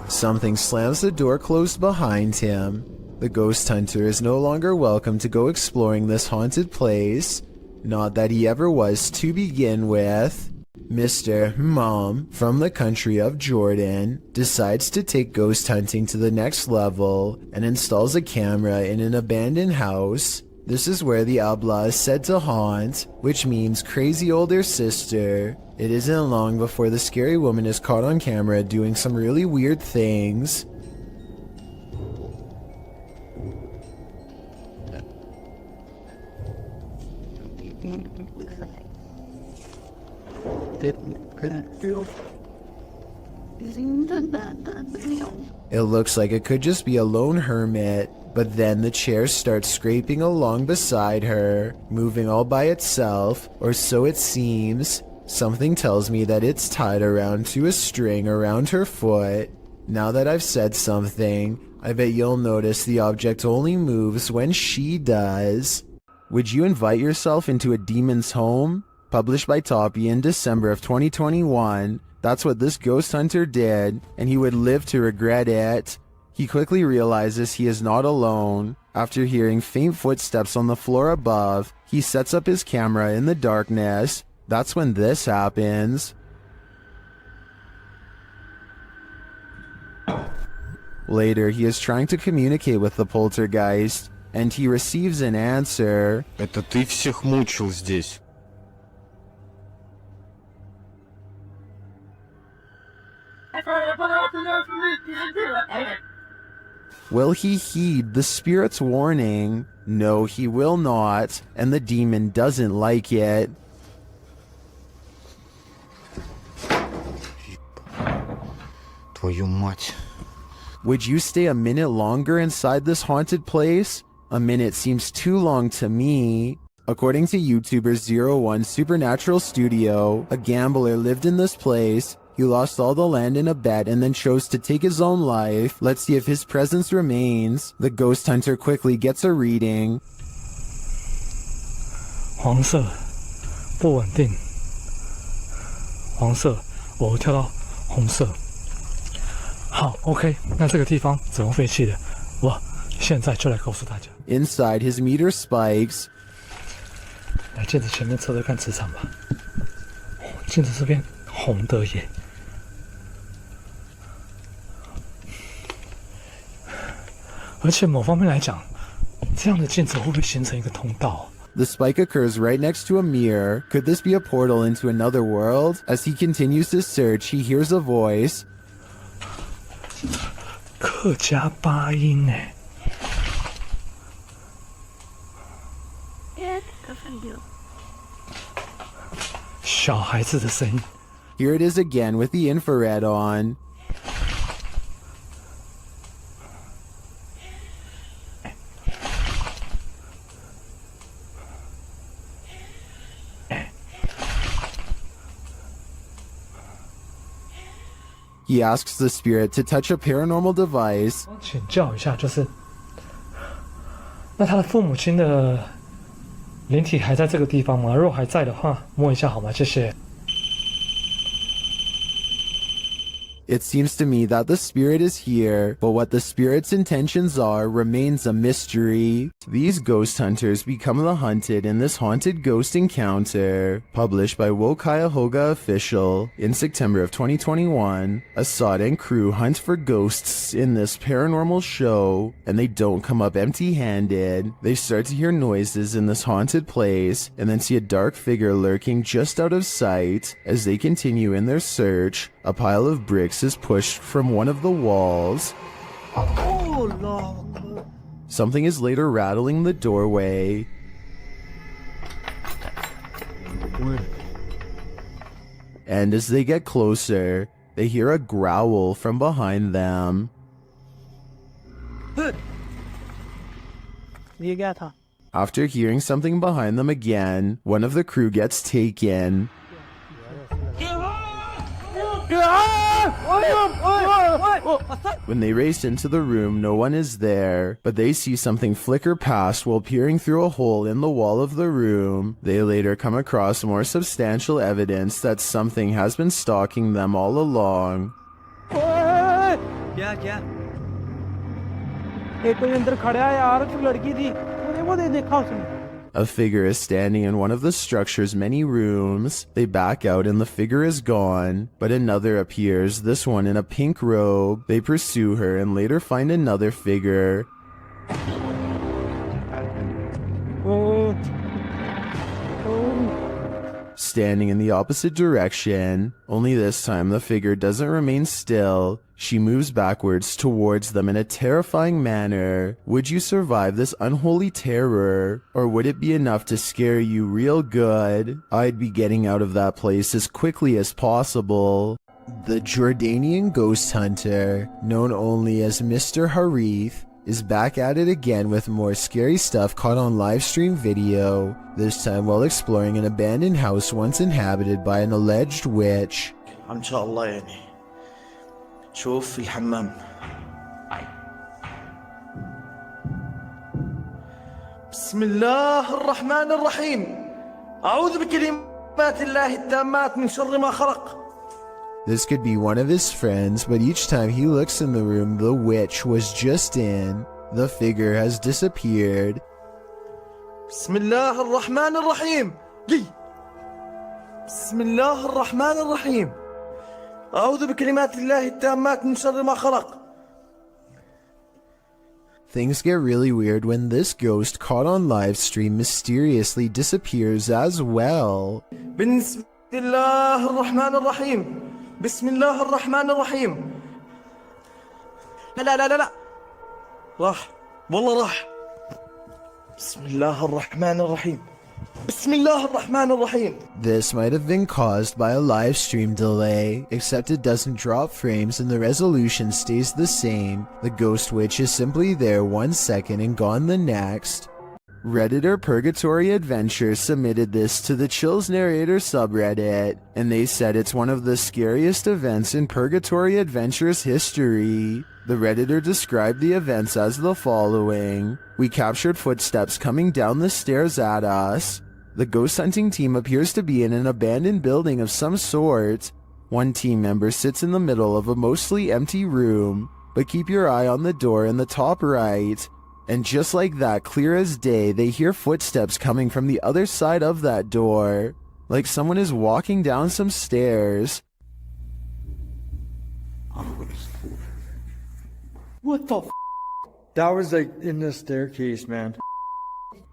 something slams the door closed behind him. The ghost hunter is no longer welcome to go exploring this haunted place. Not that he ever was to begin with. Mr. Mom, from the country of Jordan, decides to take ghost hunting to the next level and installs a camera in an abandoned house. This is where the Abla is said to haunt, which means crazy older sister. It isn't long before the scary woman is caught on camera doing some really weird things. It looks like it could just be a lone hermit, but then the chair starts scraping along beside her, moving all by itself, or so it seems. Something tells me that it's tied around to a string around her foot. Now that I've said something, I bet you'll notice the object only moves when she does. Would you invite yourself into a demon's home? Published by Toppy in December of 2021. That's what this ghost hunter did, and he would live to regret it. He quickly realizes he is not alone. After hearing faint footsteps on the floor above, he sets up his camera in the darkness. That's when this happens. Later, he is trying to communicate with the poltergeist, and he receives an answer. Это ты всех мучил здесь. Will he heed the spirit's warning? No, he will not, and the demon doesn't like it. Твою мать. Would you stay a minute longer inside this haunted place? A minute seems too long to me. According to YouTuber 01 Supernatural Studio, a gambler lived in this place. He lost all the land in a bet and then chose to take his own life. Let's see if his presence remains. The ghost hunter quickly gets a reading. 黄色，不稳定。黄色，我跳到红色。好 ，OK， 那这个地方子龙废弃的，我现在就来告诉大家。Inside, his meter spikes. 来镜子前面测测看磁场吧。镜子这边红的耶。而且某方面来讲，这样的镜子会不会形成一个通道？ The spike occurs right next to a mirror. Could this be a portal into another world? As he continues to search, he hears a voice. 客家八音哎。小孩子的声音。 Here it is again with the infrared on. He asks the spirit to touch a paranormal device. 请教一下，就是那他的父母亲的灵体还在这个地方吗？如果还在的话，摸一下好吗？谢谢。 It seems to me that the spirit is here, but what the spirit's intentions are remains a mystery. These ghost hunters become the hunted in this haunted ghost encounter. Published by Cuyahoga Official in September of 2021, Assad and crew hunt for ghosts in this paranormal show, and they don't come up empty-handed. They start to hear noises in this haunted place, and then see a dark figure lurking just out of sight. As they continue in their search, a pile of bricks is pushed from one of the walls. Oh, no. Something is later rattling the doorway. And as they get closer, they hear a growl from behind them. After hearing something behind them again, one of the crew gets taken. When they race into the room, no one is there, but they see something flicker past while peering through a hole in the wall of the room. They later come across more substantial evidence that something has been stalking them all along. A figure is standing in one of the structure's many rooms. They back out and the figure is gone, but another appears, this one in a pink robe. They pursue her and later find another figure. Standing in the opposite direction, only this time the figure doesn't remain still. She moves backwards towards them in a terrifying manner. Would you survive this unholy terror? Or would it be enough to scare you real good? I'd be getting out of that place as quickly as possible. The Jordanian ghost hunter, known only as Mr. Harith, is back at it again with more scary stuff caught on live stream video, this time while exploring an abandoned house once inhabited by an alleged witch. إن شاء الله يعني شوف في الحمام. بسم الله الرحمن الرحيم. أعوذ بكلمات الله التامات من شر ما خلق. This could be one of his friends, but each time he looks in the room the witch was just in, the figure has disappeared. بسم الله الرحمن الرحيم. بسم الله الرحمن الرحيم. أعوذ بكلمات الله التامات من شر ما خلق. Things get really weird when this ghost caught on live stream mysteriously disappears as well. بسم الله الرحمن الرحيم. بسم الله الرحمن الرحيم. لا لا لا لا راح والله راح. بسم الله الرحمن الرحيم. بسم الله الرحمن الرحيم. This might have been caused by a live stream delay, except it doesn't drop frames and the resolution stays the same. The ghost witch is simply there 1 second and gone the next. Redditor Purgatory Adventures submitted this to the Chills Narrator subreddit, and they said it's one of the scariest events in Purgatory Adventures history. The Redditor described the events as the following. We captured footsteps coming down the stairs at us. The ghost hunting team appears to be in an abandoned building of some sort. One team member sits in the middle of a mostly empty room, but keep your eye on the door in the top right. And just like that, clear as day, they hear footsteps coming from the other side of that door, like someone is walking down some stairs. What the f? That was like in the staircase, man.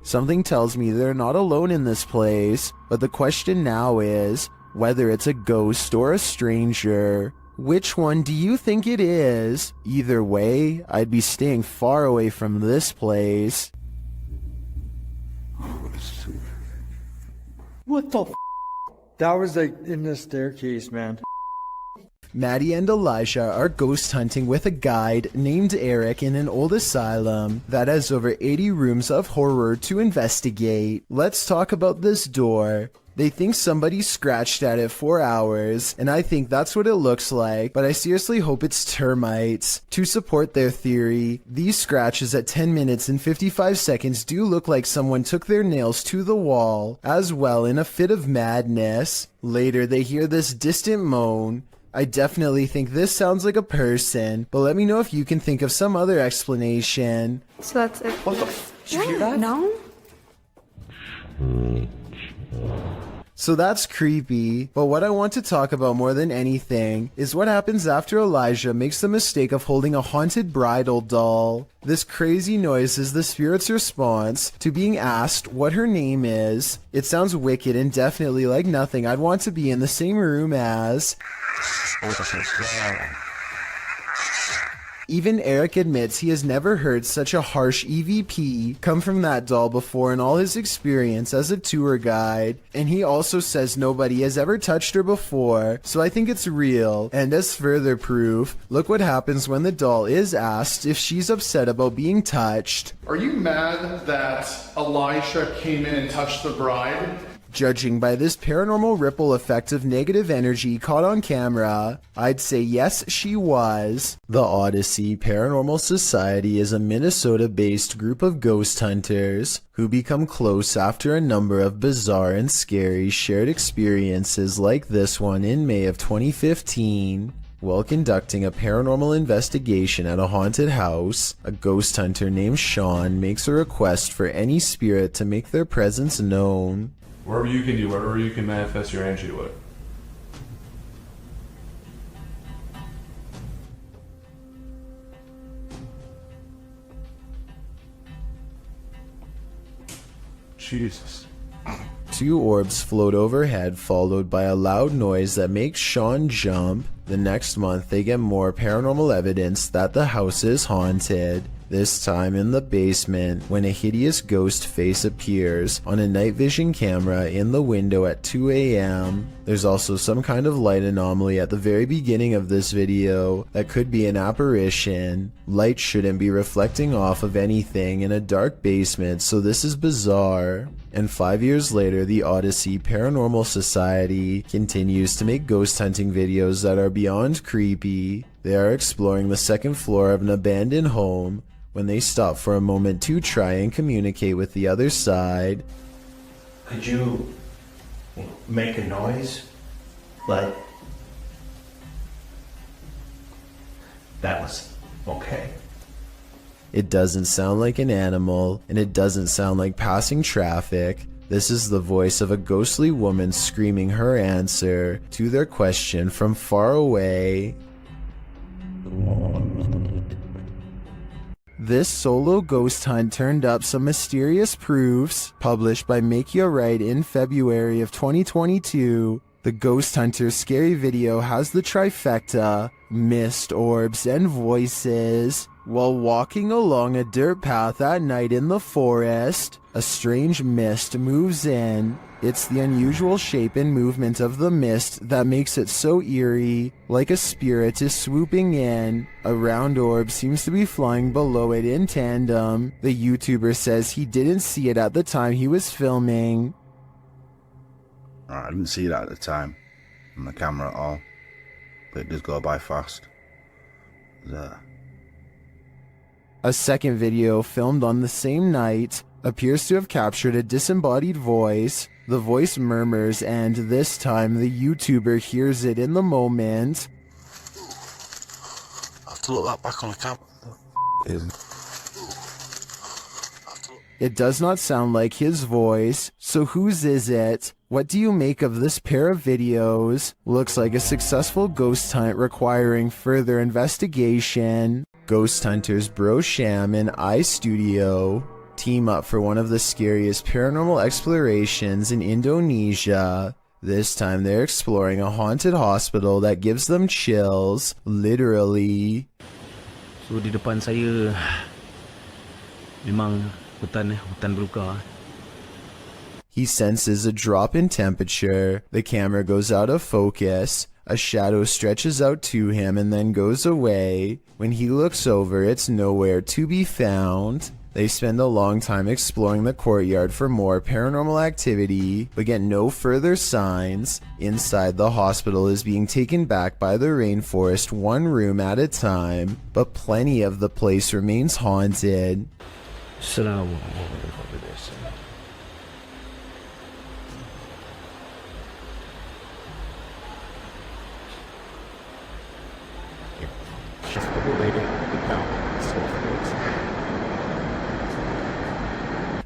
Something tells me they're not alone in this place, but the question now is whether it's a ghost or a stranger. Which one do you think it is? Either way, I'd be staying far away from this place. What the f? That was like in the staircase, man. Maddie and Elijah are ghost hunting with a guide named Eric in an old asylum that has over 80 rooms of horror to investigate. Let's talk about this door. They think somebody scratched at it for hours, and I think that's what it looks like, but I seriously hope it's termites. To support their theory, these scratches at 10 minutes and 55 seconds do look like someone took their nails to the wall, as well in a fit of madness. Later, they hear this distant moan. I definitely think this sounds like a person, but let me know if you can think of some other explanation. So that's it. What the Did you hear that? No? So that's creepy, but what I want to talk about more than anything is what happens after Elijah makes the mistake of holding a haunted bridal doll. This crazy noise is the spirit's response to being asked what her name is. It sounds wicked and definitely like nothing I'd want to be in the same room as. Even Eric admits he has never heard such a harsh EVP come from that doll before in all his experience as a tour guide, and he also says nobody has ever touched her before, so I think it's real. And as further proof, look what happens when the doll is asked if she's upset about being touched. Are you mad that Elijah came in and touched the bride? Judging by this paranormal ripple effect of negative energy caught on camera, I'd say yes, she was. The Odyssey Paranormal Society is a Minnesota-based group of ghost hunters who become close after a number of bizarre and scary shared experiences like this one in May of 2015. While conducting a paranormal investigation at a haunted house, a ghost hunter named Sean makes a request for any spirit to make their presence known. Wherever you can do, wherever you can manifest your energy with. Jesus. Two orbs float overhead, followed by a loud noise that makes Sean jump. The next month, they get more paranormal evidence that the house is haunted. This time in the basement, when a hideous ghost face appears on a night vision camera in the window at 2 a.m. There's also some kind of light anomaly at the very beginning of this video that could be an apparition. Light shouldn't be reflecting off of anything in a dark basement, so this is bizarre. And 5 years later, the Odyssey Paranormal Society continues to make ghost hunting videos that are beyond creepy. They are exploring the second floor of an abandoned home when they stop for a moment to try and communicate with the other side. Could you make a noise? Like, that was okay. It doesn't sound like an animal, and it doesn't sound like passing traffic. This is the voice of a ghostly woman screaming her answer to their question from far away. This solo ghost hunt turned up some mysterious proofs, published by Macleod in February of 2022. The ghost hunter's scary video has the trifecta, mist, orbs, and voices. While walking along a dirt path at night in the forest, a strange mist moves in. It's the unusual shape and movement of the mist that makes it so eerie, like a spirit is swooping in. A round orb seems to be flying below it in tandem. The YouTuber says he didn't see it at the time he was filming. I didn't see that at the time on the camera at all, but it does go by fast. A second video filmed on the same night appears to have captured a disembodied voice. The voice murmurs, and this time the YouTuber hears it in the moment. I have to look that back on the camera. It does not sound like his voice, so whose is it? What do you make of this pair of videos? Looks like a successful ghost hunt requiring further investigation. Ghost hunters Bro Sham and iStudio team up for one of the scariest paranormal explorations in Indonesia. This time they're exploring a haunted hospital that gives them chills, literally. So di depan saya memang hutan belukar. He senses a drop in temperature. The camera goes out of focus. A shadow stretches out to him and then goes away. When he looks over, it's nowhere to be found. They spend a long time exploring the courtyard for more paranormal activity, but get no further signs. Inside, the hospital is being taken back by the rainforest one room at a time, but plenty of the place remains haunted.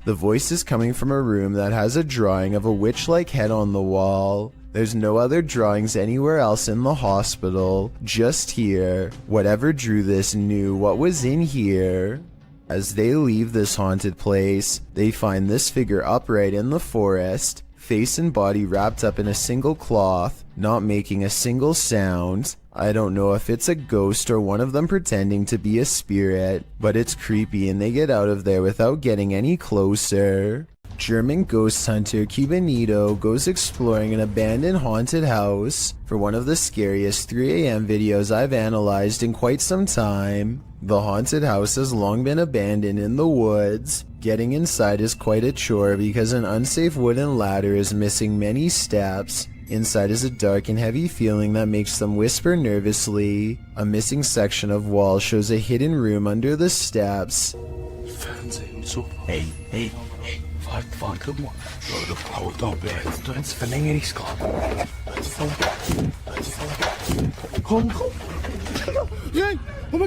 The voice is coming from a room that has a drawing of a witch-like head on the wall. There's no other drawings anywhere else in the hospital, just here. Whatever drew this knew what was in here. As they leave this haunted place, they find this figure upright in the forest, face and body wrapped up in a single cloth, not making a single sound. I don't know if it's a ghost or one of them pretending to be a spirit, but it's creepy and they get out of there without getting any closer. German ghost hunter Cubanito goes exploring an abandoned haunted house for one of the scariest 3 a.m. videos I've analyzed in quite some time. The haunted house has long been abandoned in the woods. Getting inside is quite a chore because an unsafe wooden ladder is missing many steps. Inside is a dark and heavy feeling that makes them whisper nervously. A missing section of wall shows a hidden room under the steps. Hey, guck mal. Haut doch weg. Du ins Verlängerungskorb. Komm.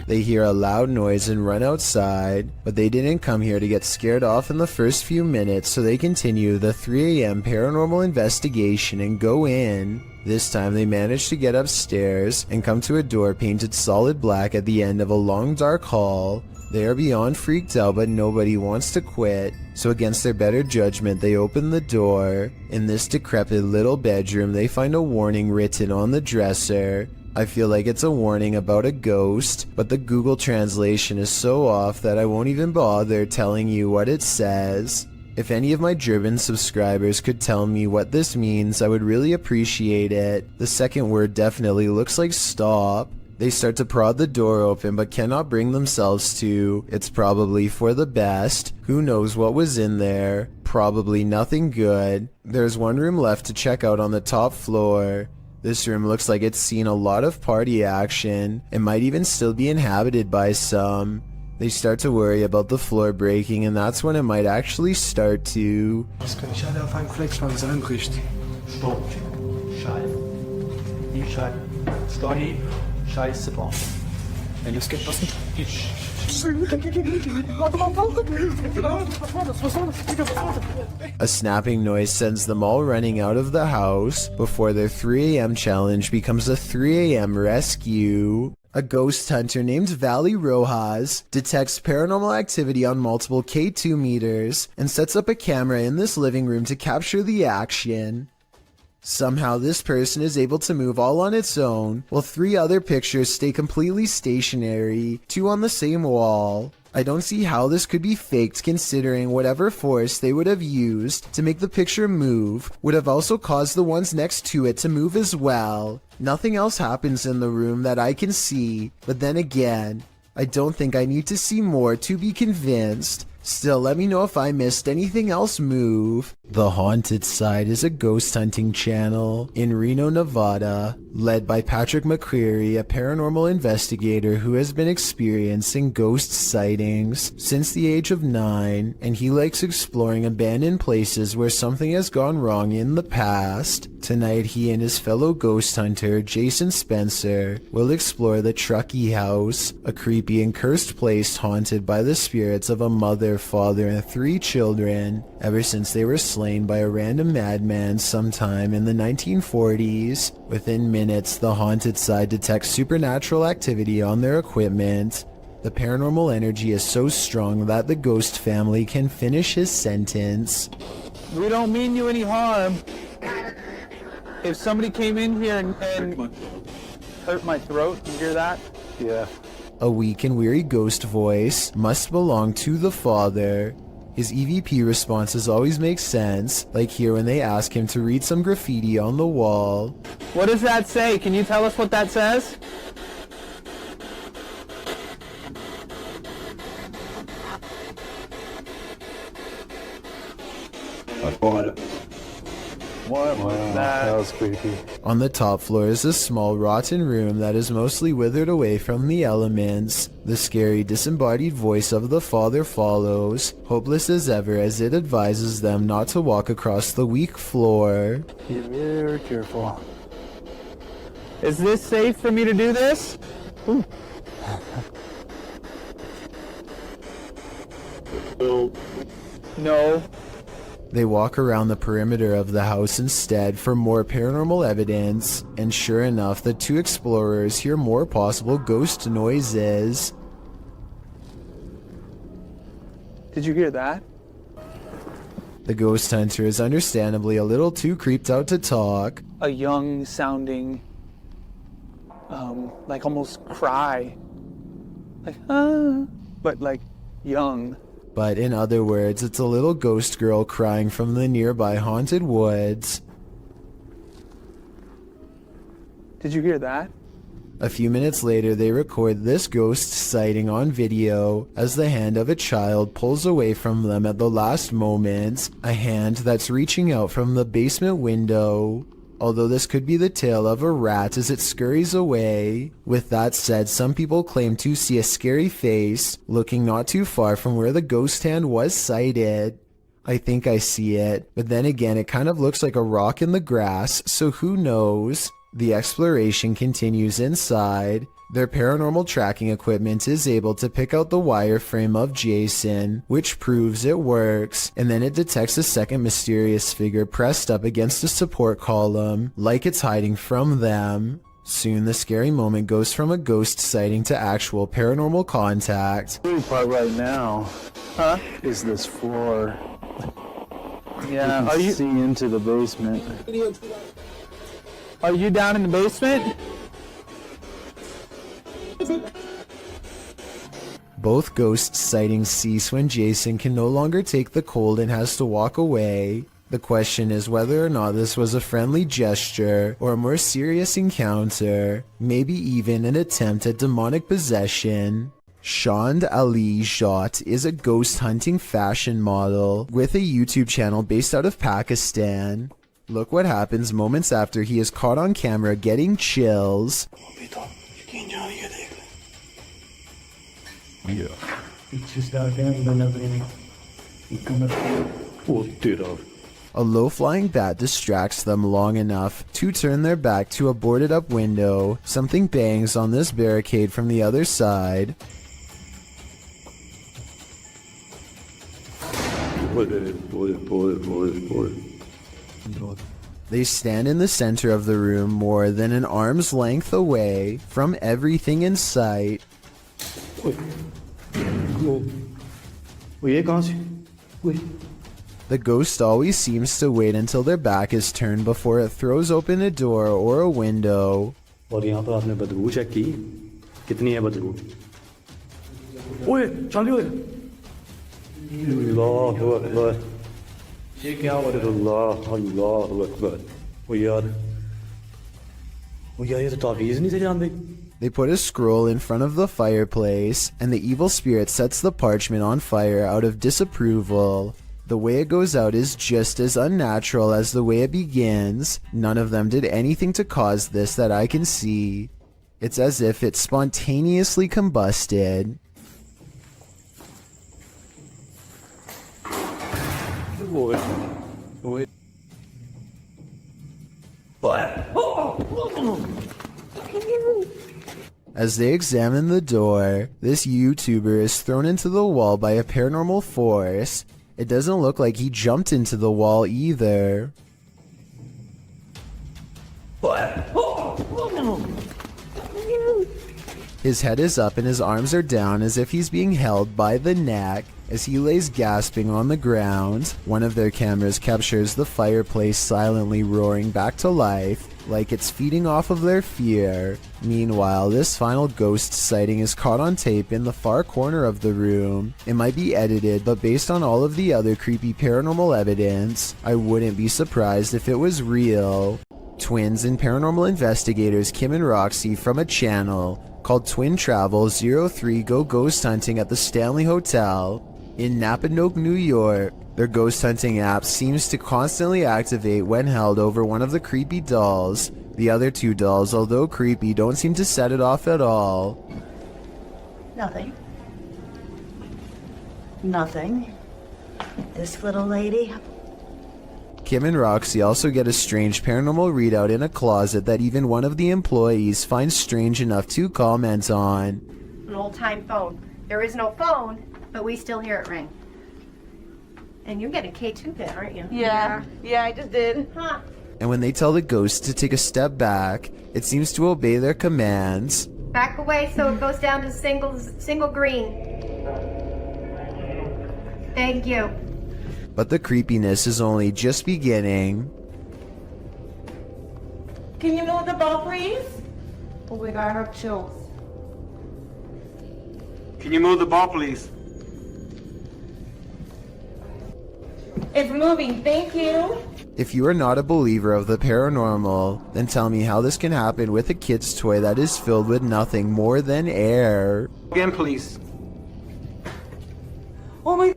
They hear a loud noise and run outside, but they didn't come here to get scared off in the first few minutes, so they continue the 3 a.m. paranormal investigation and go in. This time they manage to get upstairs and come to a door painted solid black at the end of a long dark hall. They are beyond freaked out, but nobody wants to quit, so against their better judgment they open the door. In this decrepit little bedroom they find a warning written on the dresser. I feel like it's a warning about a ghost, but the Google translation is so off that I won't even bother telling you what it says. If any of my German subscribers could tell me what this means, I would really appreciate it. The second word definitely looks like stop. They start to prod the door open but cannot bring themselves to. It's probably for the best. Who knows what was in there? Probably nothing good. There's one room left to check out on the top floor. This room looks like it's seen a lot of party action. It might even still be inhabited by some. They start to worry about the floor breaking, and that's when it might actually start to. Was kann ich alle auf einen Flexband einrichten? Stopp. Schall. Die Schall. Story. Scheiße bauen. Wenn es geht, was nicht. A snapping noise sends them all running out of the house before their 3 a.m. challenge becomes a 3 a.m. rescue. A ghost hunter named Valley Rojas detects paranormal activity on multiple K2 meters and sets up a camera in this living room to capture the action. Somehow this person is able to move all on its own, while 3 other pictures stay completely stationary, 2 on the same wall. I don't see how this could be faked, considering whatever force they would have used to make the picture move would have also caused the ones next to it to move as well. Nothing else happens in the room that I can see, but then again, I don't think I need to see more to be convinced. Still, let me know if I missed anything else move. The Haunted Side is a ghost hunting channel in Reno, Nevada, led by Patrick McCreary, a paranormal investigator who has been experiencing ghost sightings since the age of 9, and he likes exploring abandoned places where something has gone wrong in the past. Tonight, he and his fellow ghost hunter, Jason Spencer, will explore the Truckucky House, a creepy and cursed place haunted by the spirits of a mother, father, and 3 children, ever since they were slain by a random madman sometime in the 1940s. Within minutes, the Haunted Side detects supernatural activity on their equipment. The paranormal energy is so strong that the ghost family can finish his sentence. We don't mean you any harm. If somebody came in here and hurt my throat, you hear that? Yeah. A weak and weary ghost voice must belong to the father. His EVP responses always make sense, like here when they ask him to read some graffiti on the wall. What does that say? Can you tell us what that says? What was that? That was creepy. On the top floor is a small rotten room that is mostly withered away from the elements. The scary disembodied voice of the father follows, hopeless as ever as it advises them not to walk across the weak floor. Be very careful. Is this safe for me to do this? No. They walk around the perimeter of the house instead for more paranormal evidence, and sure enough, the two explorers hear more possible ghost noises. Did you hear that? The ghost hunter is understandably a little too creeped out to talk. A young sounding, like almost cry. Like, but like young. But in other words, it's a little ghost girl crying from the nearby haunted woods. Did you hear that? A few minutes later, they record this ghost sighting on video as the hand of a child pulls away from them at the last moment, a hand that's reaching out from the basement window. Although this could be the tail of a rat as it scurries away. With that said, some people claim to see a scary face looking not too far from where the ghost hand was sighted. I think I see it, but then again it kind of looks like a rock in the grass, so who knows? The exploration continues inside. Their paranormal tracking equipment is able to pick out the wireframe of Jason, which proves it works, and then it detects a second mysterious figure pressed up against a support column, like it's hiding from them. Soon the scary moment goes from a ghost sighting to actual paranormal contact. The scary part right now, is this floor. Yeah, are you see into the basement? Are you down in the basement? Both ghost sightings cease when Jason can no longer take the cold and has to walk away. The question is whether or not this was a friendly gesture or a more serious encounter, maybe even an attempt at demonic possession. Shand Ali Jot is a ghost hunting fashion model with a YouTube channel based out of Pakistan. Look what happens moments after he is caught on camera getting chills. Yeah. A low-flying bat distracts them long enough to turn their back to a boarded-up window. Something bangs on this barricade from the other side. They stand in the center of the room more than an arm's length away from everything in sight. The ghost always seems to wait until their back is turned before it throws open a door or a window. They put a scroll in front of the fireplace, and the evil spirit sets the parchment on fire out of disapproval. The way it goes out is just as unnatural as the way it begins. None of them did anything to cause this that I can see. It's as if it spontaneously combusted. As they examine the door, this YouTuber is thrown into the wall by a paranormal force. It doesn't look like he jumped into the wall either. His head is up and his arms are down as if he's being held by the neck. As he lays gasping on the ground, one of their cameras captures the fireplace silently roaring back to life, like it's feeding off of their fear. Meanwhile, this final ghost sighting is caught on tape in the far corner of the room. It might be edited, but based on all of the other creepy paranormal evidence, I wouldn't be surprised if it was real. Twins and paranormal investigators Kim and Roxy from a channel called Twin Travel 03 go ghost hunting at the Stanley Hotel in Napanoke, New York. Their ghost hunting app seems to constantly activate when held over one of the creepy dolls. The other two dolls, although creepy, don't seem to set it off at all. Nothing. Nothing. This little lady. Kim and Roxy also get a strange paranormal readout in a closet that even one of the employees finds strange enough to comment on. An old-time phone. There is no phone, but we still hear it ring. And you get a K2 pin, aren't you? Yeah, I just did. Huh. And when they tell the ghost to take a step back, it seems to obey their commands. Back away so it goes down to single green. Thank you. But the creepiness is only just beginning. Can you move the ball, please? Oh my God, I have chills. Can you move the ball, please? It's moving, thank you. If you are not a believer of the paranormal, then tell me how this can happen with a kid's toy that is filled with nothing more than air. Again, please. Oh my.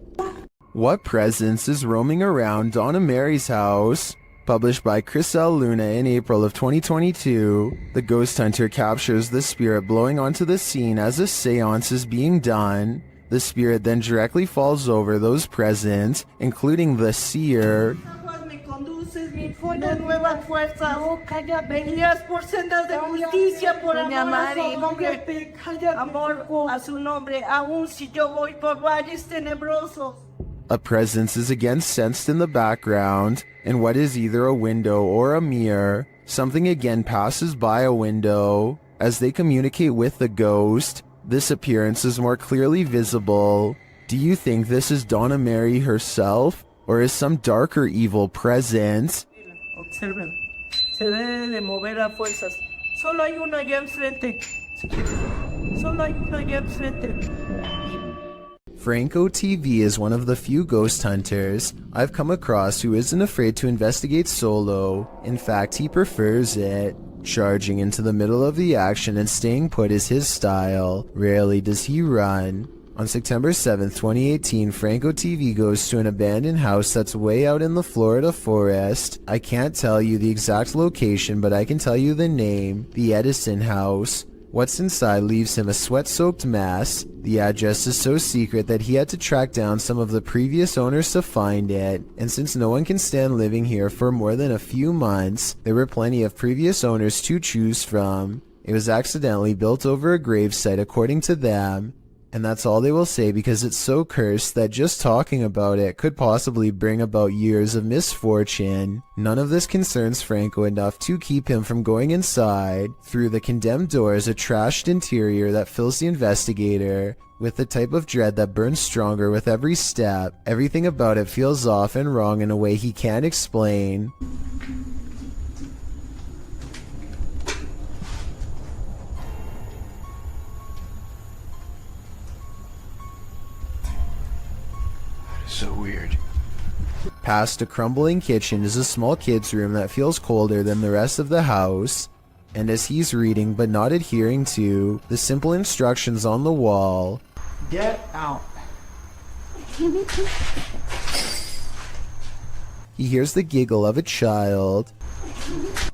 What presence is roaming around Donna Mary's house? Published by Chris L. Luna in April of 2022, the ghost hunter captures the spirit blowing onto the scene as a seance is being done. The spirit then directly falls over those present, including the seer. Una nueva fuerza, oh, calla, venías por sendas de justicia, por amor a su nombre, amor a su nombre, aun si yo voy por valles tenebrosos. A presence is again sensed in the background, and what is either a window or a mirror, something again passes by a window. As they communicate with the ghost, this appearance is more clearly visible. Do you think this is Donna Mary herself, or is some darker evil present? Observen, se debe de mover a fuerzas. Solo hay uno allá enfrente. Solo hay uno allá enfrente. Franco TV is one of the few ghost hunters I've come across who isn't afraid to investigate solo. In fact, he prefers it. Charging into the middle of the action and staying put is his style. Rarely does he run. On September 7th, 2018, Franco TV goes to an abandoned house that's way out in the Florida forest. I can't tell you the exact location, but I can tell you the name, the Edison house. What's inside leaves him a sweat-soaked mess. The address is so secret that he had to track down some of the previous owners to find it, and since no one can stand living here for more than a few months, there were plenty of previous owners to choose from. It was accidentally built over a gravesite according to them, and that's all they will say because it's so cursed that just talking about it could possibly bring about years of misfortune. None of this concerns Franco enough to keep him from going inside. Through the condemned doors, a trashed interior that fills the investigator with the type of dread that burns stronger with every step. Everything about it feels off and wrong in a way he can't explain. So weird. Past a crumbling kitchen is a small kid's room that feels colder than the rest of the house. And as he's reading but not adhering to the simple instructions on the wall, get out. He hears the giggle of a child.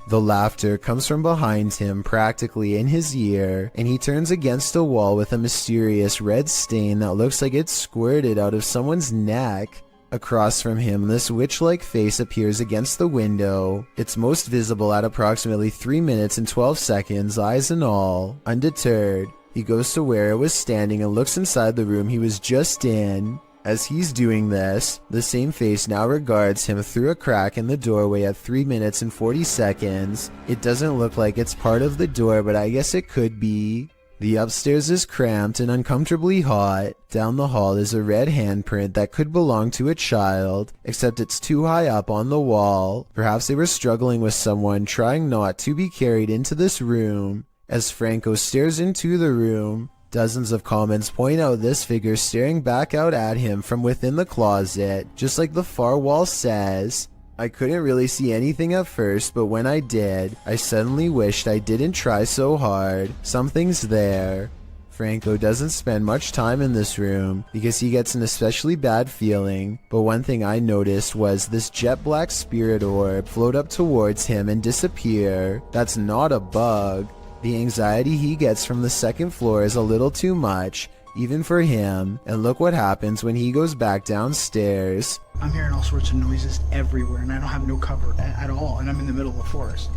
The laughter comes from behind him, practically in his ear, and he turns against a wall with a mysterious red stain that looks like it's squirted out of someone's neck. Across from him, this witch-like face appears against the window. It's most visible at approximately 3 minutes and 12 seconds, eyes and all. Undeterred, he goes to where it was standing and looks inside the room he was just in. As he's doing this, the same face now regards him through a crack in the doorway at 3 minutes and 40 seconds. It doesn't look like it's part of the door, but I guess it could be. The upstairs is cramped and uncomfortably hot. Down the hall is a red handprint that could belong to a child, except it's too high up on the wall. Perhaps they were struggling with someone trying not to be carried into this room. As Franco stares into the room, dozens of comments point out this figure staring back out at him from within the closet, just like the far wall says. I couldn't really see anything at first, but when I did, I suddenly wished I didn't try so hard. Something's there. Franco doesn't spend much time in this room because he gets an especially bad feeling, but one thing I noticed was this jet black spirit orb float up towards him and disappear. That's not a bug. The anxiety he gets from the second floor is a little too much, even for him, and look what happens when he goes back downstairs. I'm hearing all sorts of noises everywhere and I don't have no cover at all, and I'm in the middle of the forest.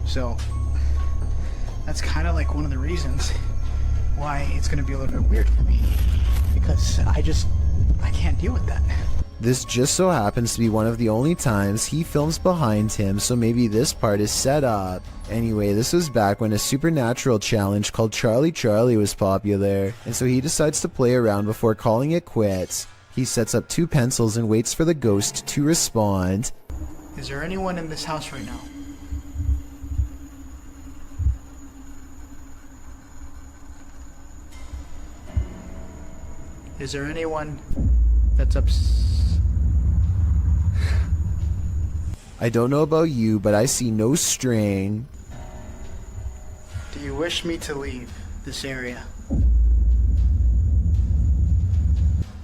So that's kind of like one of the reasons why it's going to be a little bit weird for me, because I can't deal with that. This just so happens to be one of the only times he films behind him, so maybe this part is set up. Anyway, this was back when a supernatural challenge called Charlie Charlie was popular, and so he decides to play around before calling it quits. He sets up 2 pencils and waits for the ghost to respond. Is there anyone in this house right now? Is there anyone that's I don't know about you, but I see no string. Do you wish me to leave this area?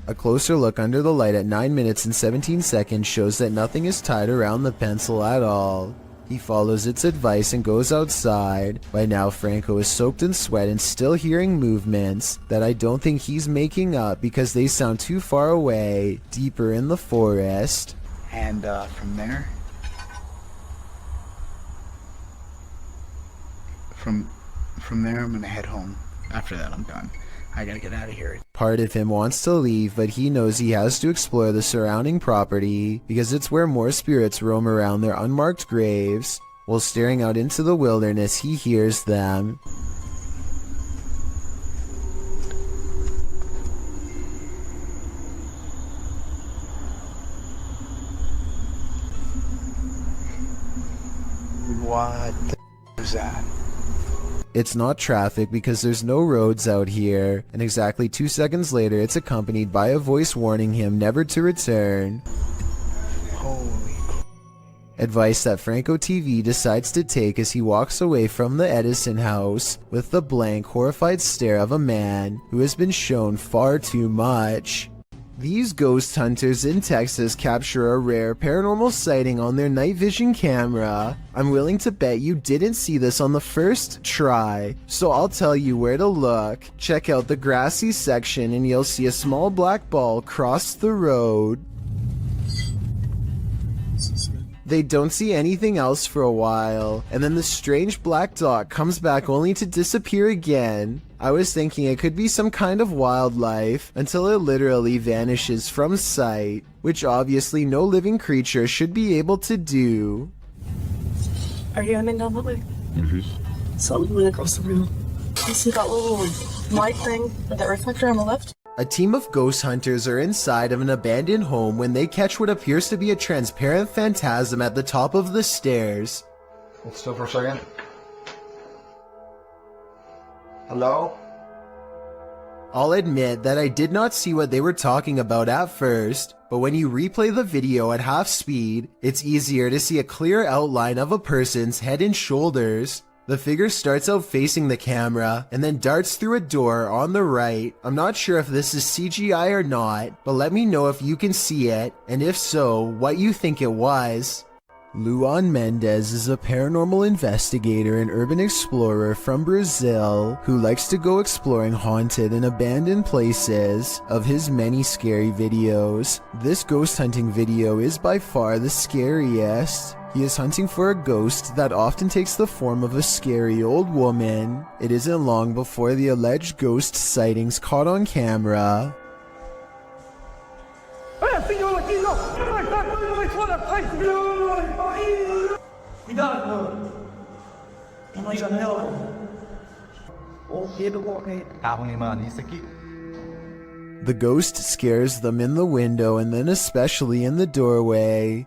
A closer look under the light at 9 minutes and 17 seconds shows that nothing is tied around the pencil at all. He follows its advice and goes outside. By now, Franco is soaked in sweat and still hearing movements that I don't think he's making up because they sound too far away, deeper in the forest. And from there, from there, I'm gonna head home. After that, I'm done. I gotta get out of here. Part of him wants to leave, but he knows he has to explore the surrounding property because it's where more spirits roam around their unmarked graves. While staring out into the wilderness, he hears them. What the is that? It's not traffic because there's no roads out here, and exactly 2 seconds later it's accompanied by a voice warning him never to return. Holy Advice that Franco TV decides to take as he walks away from the Edison house with the blank, horrified stare of a man who has been shown far too much. These ghost hunters in Texas capture a rare paranormal sighting on their night vision camera. I'm willing to bet you didn't see this on the first try, so I'll tell you where to look. Check out the grassy section and you'll see a small black ball cross the road. They don't see anything else for a while, and then the strange black dot comes back only to disappear again. I was thinking it could be some kind of wildlife until it literally vanishes from sight, which obviously no living creature should be able to do. Are you aiming down that way? Mm-hmm. So we went across the room. You see that little light thing with the reflector on the left? A team of ghost hunters are inside of an abandoned home when they catch what appears to be a transparent phantasm at the top of the stairs. Hold still for a second. Hello? I'll admit that I did not see what they were talking about at first, but when you replay the video at half speed, it's easier to see a clear outline of a person's head and shoulders. The figure starts out facing the camera and then darts through a door on the right. I'm not sure if this is CGI or not, but let me know if you can see it, and if so, what you think it was. Luan Mendez is a paranormal investigator and urban explorer from Brazil who likes to go exploring haunted and abandoned places. Of his many scary videos, this ghost hunting video is by far the scariest. He is hunting for a ghost that often takes the form of a scary old woman. It isn't long before the alleged ghost sightings caught on camera. The ghost scares them in the window and then especially in the doorway.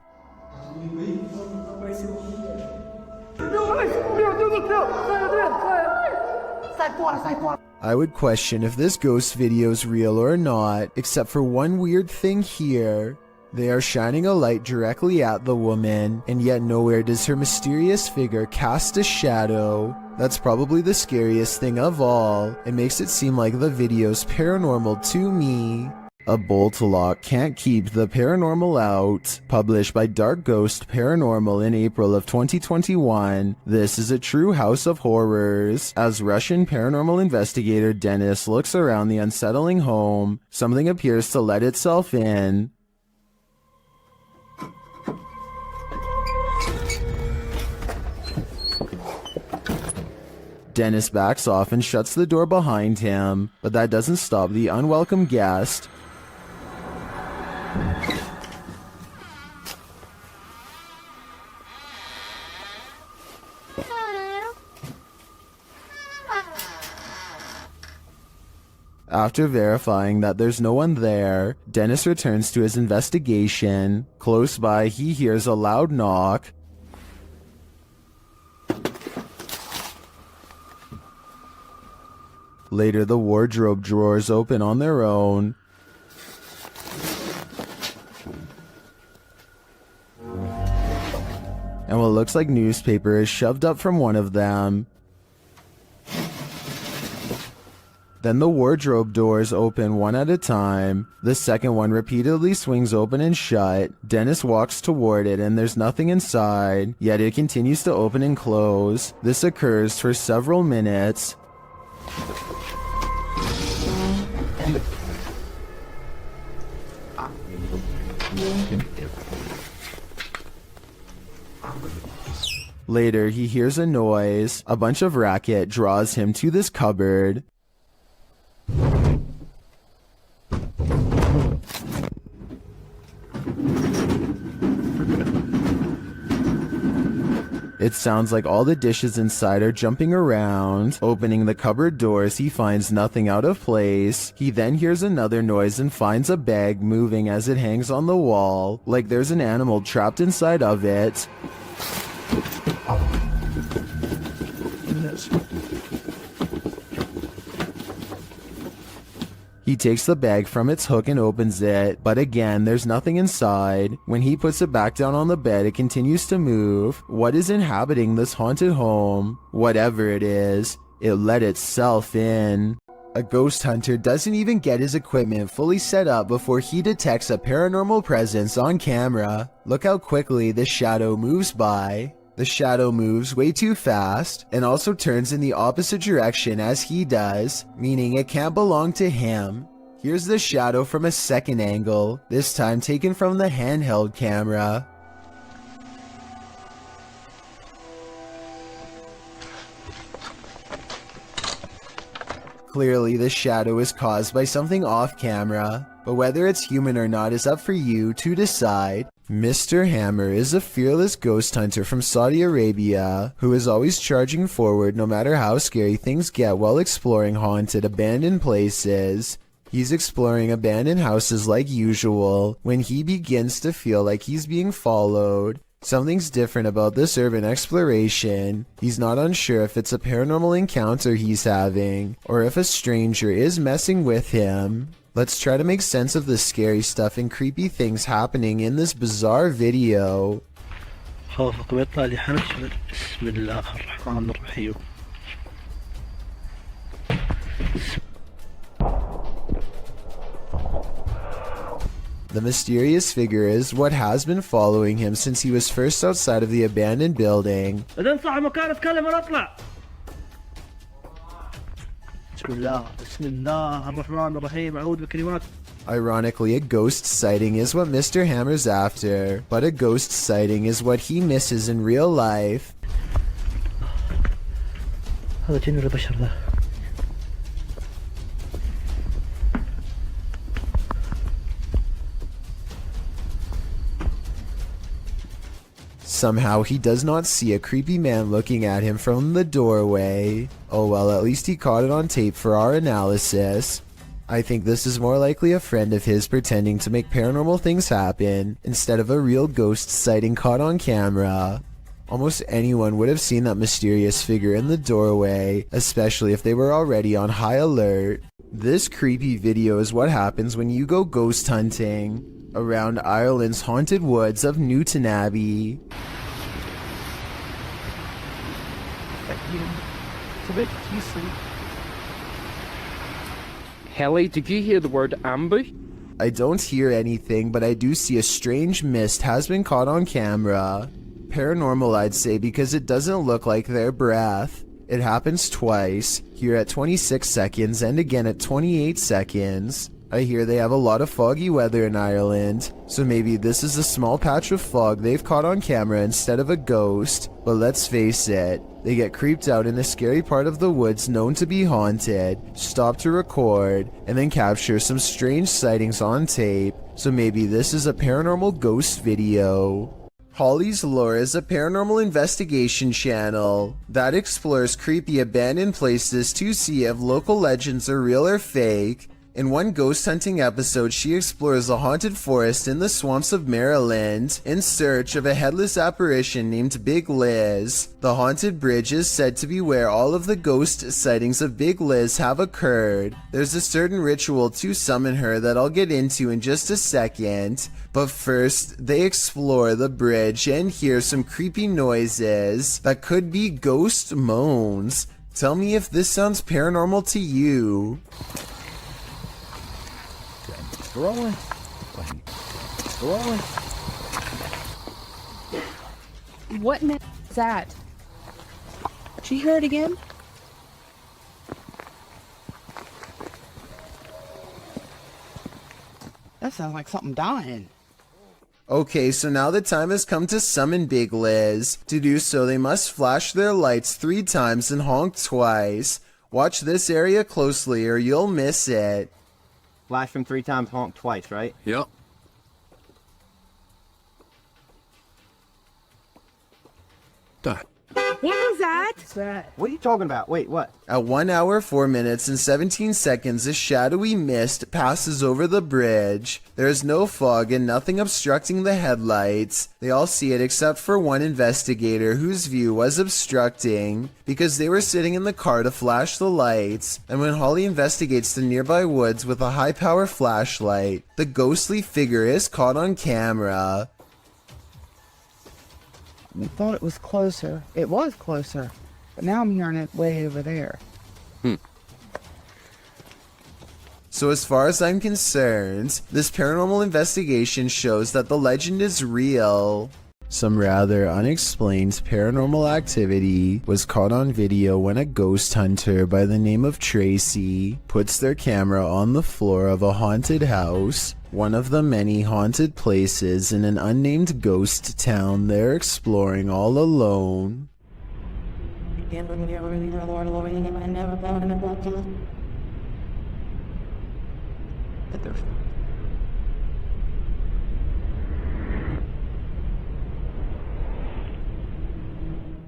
I would question if this ghost video is real or not, except for one weird thing here. They are shining a light directly at the woman, and yet nowhere does her mysterious figure cast a shadow. That's probably the scariest thing of all. It makes it seem like the video's paranormal to me. A bolt lock can't keep the paranormal out. Published by Dark Ghost Paranormal in April of 2021. This is a true house of horrors. As Russian paranormal investigator Dennis looks around the unsettling home, something appears to let itself in. Dennis backs off and shuts the door behind him, but that doesn't stop the unwelcome guest. After verifying that there's no one there, Dennis returns to his investigation. Close by, he hears a loud knock. Later, the wardrobe drawers open on their own. And what looks like newspaper is shoved up from one of them. Then the wardrobe doors open one at a time. The second one repeatedly swings open and shut. Dennis walks toward it and there's nothing inside, yet it continues to open and close. This occurs for several minutes. Later, he hears a noise. A bunch of racket draws him to this cupboard. It sounds like all the dishes inside are jumping around. Opening the cupboard doors, he finds nothing out of place. He then hears another noise and finds a bag moving as it hangs on the wall, like there's an animal trapped inside of it. He takes the bag from its hook and opens it, but again, there's nothing inside. When he puts it back down on the bed, it continues to move. What is inhabiting this haunted home? Whatever it is, it let itself in. A ghost hunter doesn't even get his equipment fully set up before he detects a paranormal presence on camera. Look how quickly the shadow moves by. The shadow moves way too fast and also turns in the opposite direction as he does, meaning it can't belong to him. Here's the shadow from a second angle, this time taken from the handheld camera. Clearly, the shadow is caused by something off camera, but whether it's human or not is up for you to decide. Mr. Hammer is a fearless ghost hunter from Saudi Arabia who is always charging forward no matter how scary things get while exploring haunted, abandoned places. He's exploring abandoned houses like usual when he begins to feel like he's being followed. Something's different about this urban exploration. He's not unsure if it's a paranormal encounter he's having or if a stranger is messing with him. Let's try to make sense of the scary stuff and creepy things happening in this bizarre video. The mysterious figure is what has been following him since he was first outside of the abandoned building. Ironically, a ghost sighting is what Mr. Hammer's after, but a ghost sighting is what he misses in real life. Somehow he does not see a creepy man looking at him from the doorway. Oh well, at least he caught it on tape for our analysis. I think this is more likely a friend of his pretending to make paranormal things happen instead of a real ghost sighting caught on camera. Almost anyone would have seen that mysterious figure in the doorway, especially if they were already on high alert. This creepy video is what happens when you go ghost hunting. around Ireland's haunted woods of Newton Abbey. Helly, did you hear the word ambush? I don't hear anything, but I do see a strange mist has been caught on camera. Paranormal, I'd say, because it doesn't look like their breath. It happens twice, here at 26 seconds and again at 28 seconds. I hear they have a lot of foggy weather in Ireland, so maybe this is a small patch of fog they've caught on camera instead of a ghost. But let's face it, they get creeped out in a scary part of the woods known to be haunted, stop to record, and then capture some strange sightings on tape, so maybe this is a paranormal ghost video. Holly's Lore is a paranormal investigation channel that explores creepy abandoned places to see if local legends are real or fake. In one ghost hunting episode, she explores a haunted forest in the swamps of Maryland in search of a headless apparition named Big Liz. The haunted bridge is said to be where all of the ghost sightings of Big Liz have occurred. There's a certain ritual to summon her that I'll get into in just a second, but first they explore the bridge and hear some creepy noises that could be ghost moans. Tell me if this sounds paranormal to you. Growling. Growling. What is that? Did you hear it again? That sounds like something dying. Okay, so now the time has come to summon Big Liz. To do so, they must flash their lights 3 times and honk twice. Watch this area closely or you'll miss it. Flash them 3 times, honk twice, right? Yep. Done. What was that? What's that? What are you talking about? Wait, what? At 1 hour, 4 minutes, and 17 seconds, a shadowy mist passes over the bridge. There is no fog and nothing obstructing the headlights. They all see it except for one investigator whose view was obstructing because they were sitting in the car to flash the lights. And when Holly investigates the nearby woods with a high-power flashlight, the ghostly figure is caught on camera. I thought it was closer. It was closer. But now I'm hearing it way over there. So as far as I'm concerned, this paranormal investigation shows that the legend is real. Some rather unexplained paranormal activity was caught on video when a ghost hunter by the name of Tracy puts their camera on the floor of a haunted house, one of the many haunted places in an unnamed ghost town they're exploring all alone.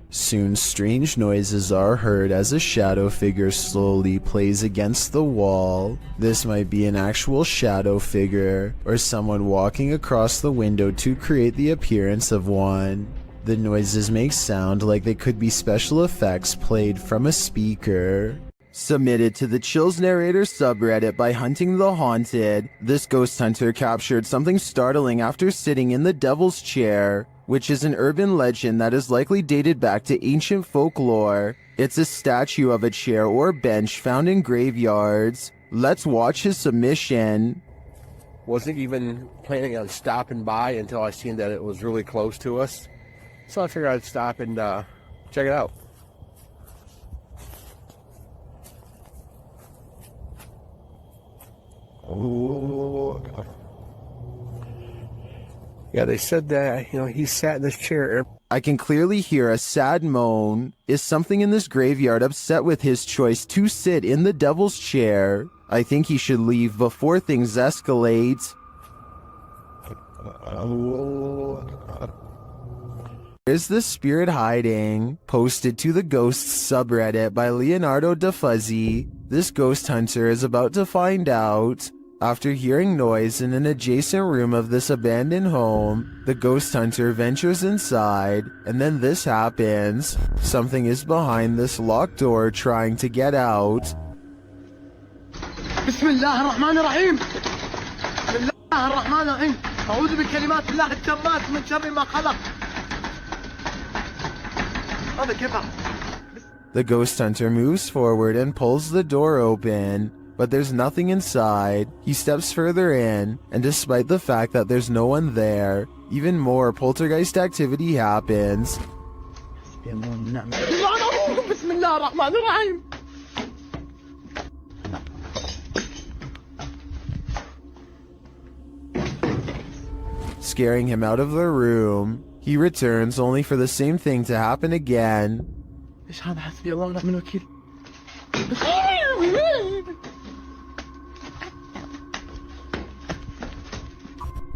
Soon strange noises are heard as a shadow figure slowly plays against the wall. This might be an actual shadow figure, or someone walking across the window to create the appearance of one. The noises make sound like they could be special effects played from a speaker. Submitted to the Chills Narrator subreddit by Hunting the Haunted, this ghost hunter captured something startling after sitting in the Devil's Chair, which is an urban legend that is likely dated back to ancient folklore. It's a statue of a chair or bench found in graveyards. Let's watch his submission. Wasn't even planning on stopping by until I seen that it was really close to us. So I figured I'd stop and check it out. Oh, God. Yeah, they said that, he sat in this chair. I can clearly hear a sad moan. Is something in this graveyard upset with his choice to sit in the Devil's Chair? I think he should leave before things escalate. Is the spirit hiding? Posted to the Ghosts subreddit by Leonardo DeFuzzy. This ghost hunter is about to find out. After hearing noise in an adjacent room of this abandoned home, the ghost hunter ventures inside, and then this happens. Something is behind this locked door trying to get out. Bismillah ar-Rahman ar-Rahim. Bismillah ar-Rahman ar-Rahim. أعوذ بكلمات الله التامات من شر ما خلق. هذا كيف؟ The ghost hunter moves forward and pulls the door open, but there's nothing inside. He steps further in, and despite the fact that there's no one there, even more poltergeist activity happens. بسم الله الرحمن الرحيم. Scaring him out of the room. He returns only for the same thing to happen again. ايش هذا؟ حسبي الله ونعم الوكيل.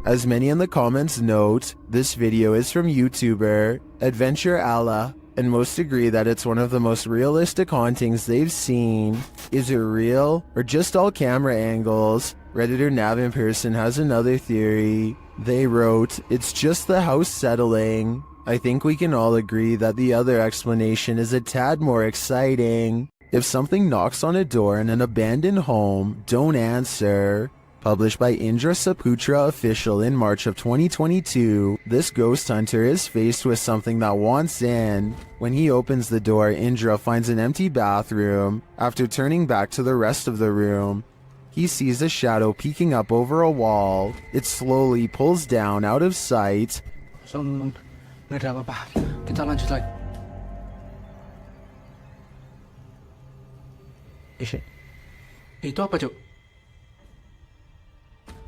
As many in the comments note, this video is from YouTuber Adventure Abla, and most agree that it's one of the most realistic hauntings they've seen. Is it real or just all camera angles? Redditor Nav in Person has another theory. They wrote, it's just the house settling. I think we can all agree that the other explanation is a tad more exciting. If something knocks on a door in an abandoned home, don't answer. Published by Indra Saputra Official in March of 2022, this ghost hunter is faced with something that wants in. When he opens the door, Indra finds an empty bathroom. After turning back to the rest of the room, he sees a shadow peeking up over a wall. It slowly pulls down out of sight. Nggak ada apa-apa. Kita lanjut lagi. Itu apa, Cuk?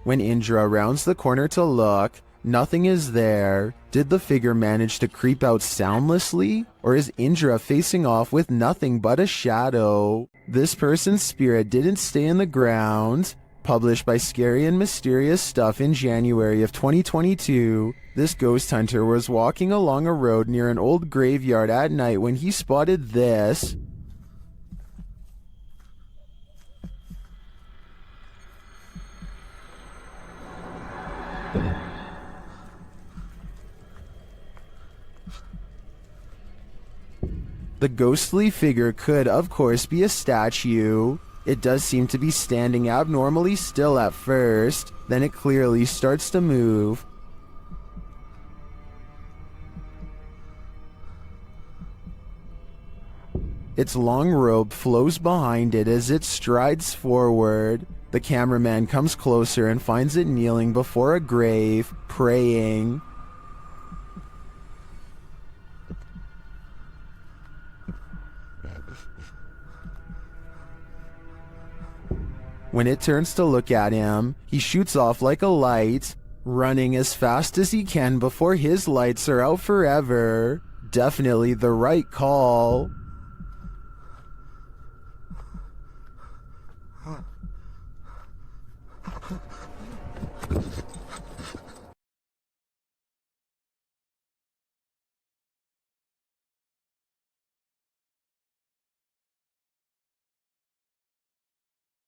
When Indra rounds the corner to look, nothing is there. Did the figure manage to creep out soundlessly? Or is Indra facing off with nothing but a shadow? This person's spirit didn't stay in the ground. Published by Scary and Mysterious Stuff in January of 2022, this ghost hunter was walking along a road near an old graveyard at night when he spotted this. The ghostly figure could, of course, be a statue. It does seem to be standing abnormally still at first, then it clearly starts to move. Its long robe flows behind it as it strides forward. The cameraman comes closer and finds it kneeling before a grave, praying. When it turns to look at him, he shoots off like a light, running as fast as he can before his lights are out forever. Definitely the right call.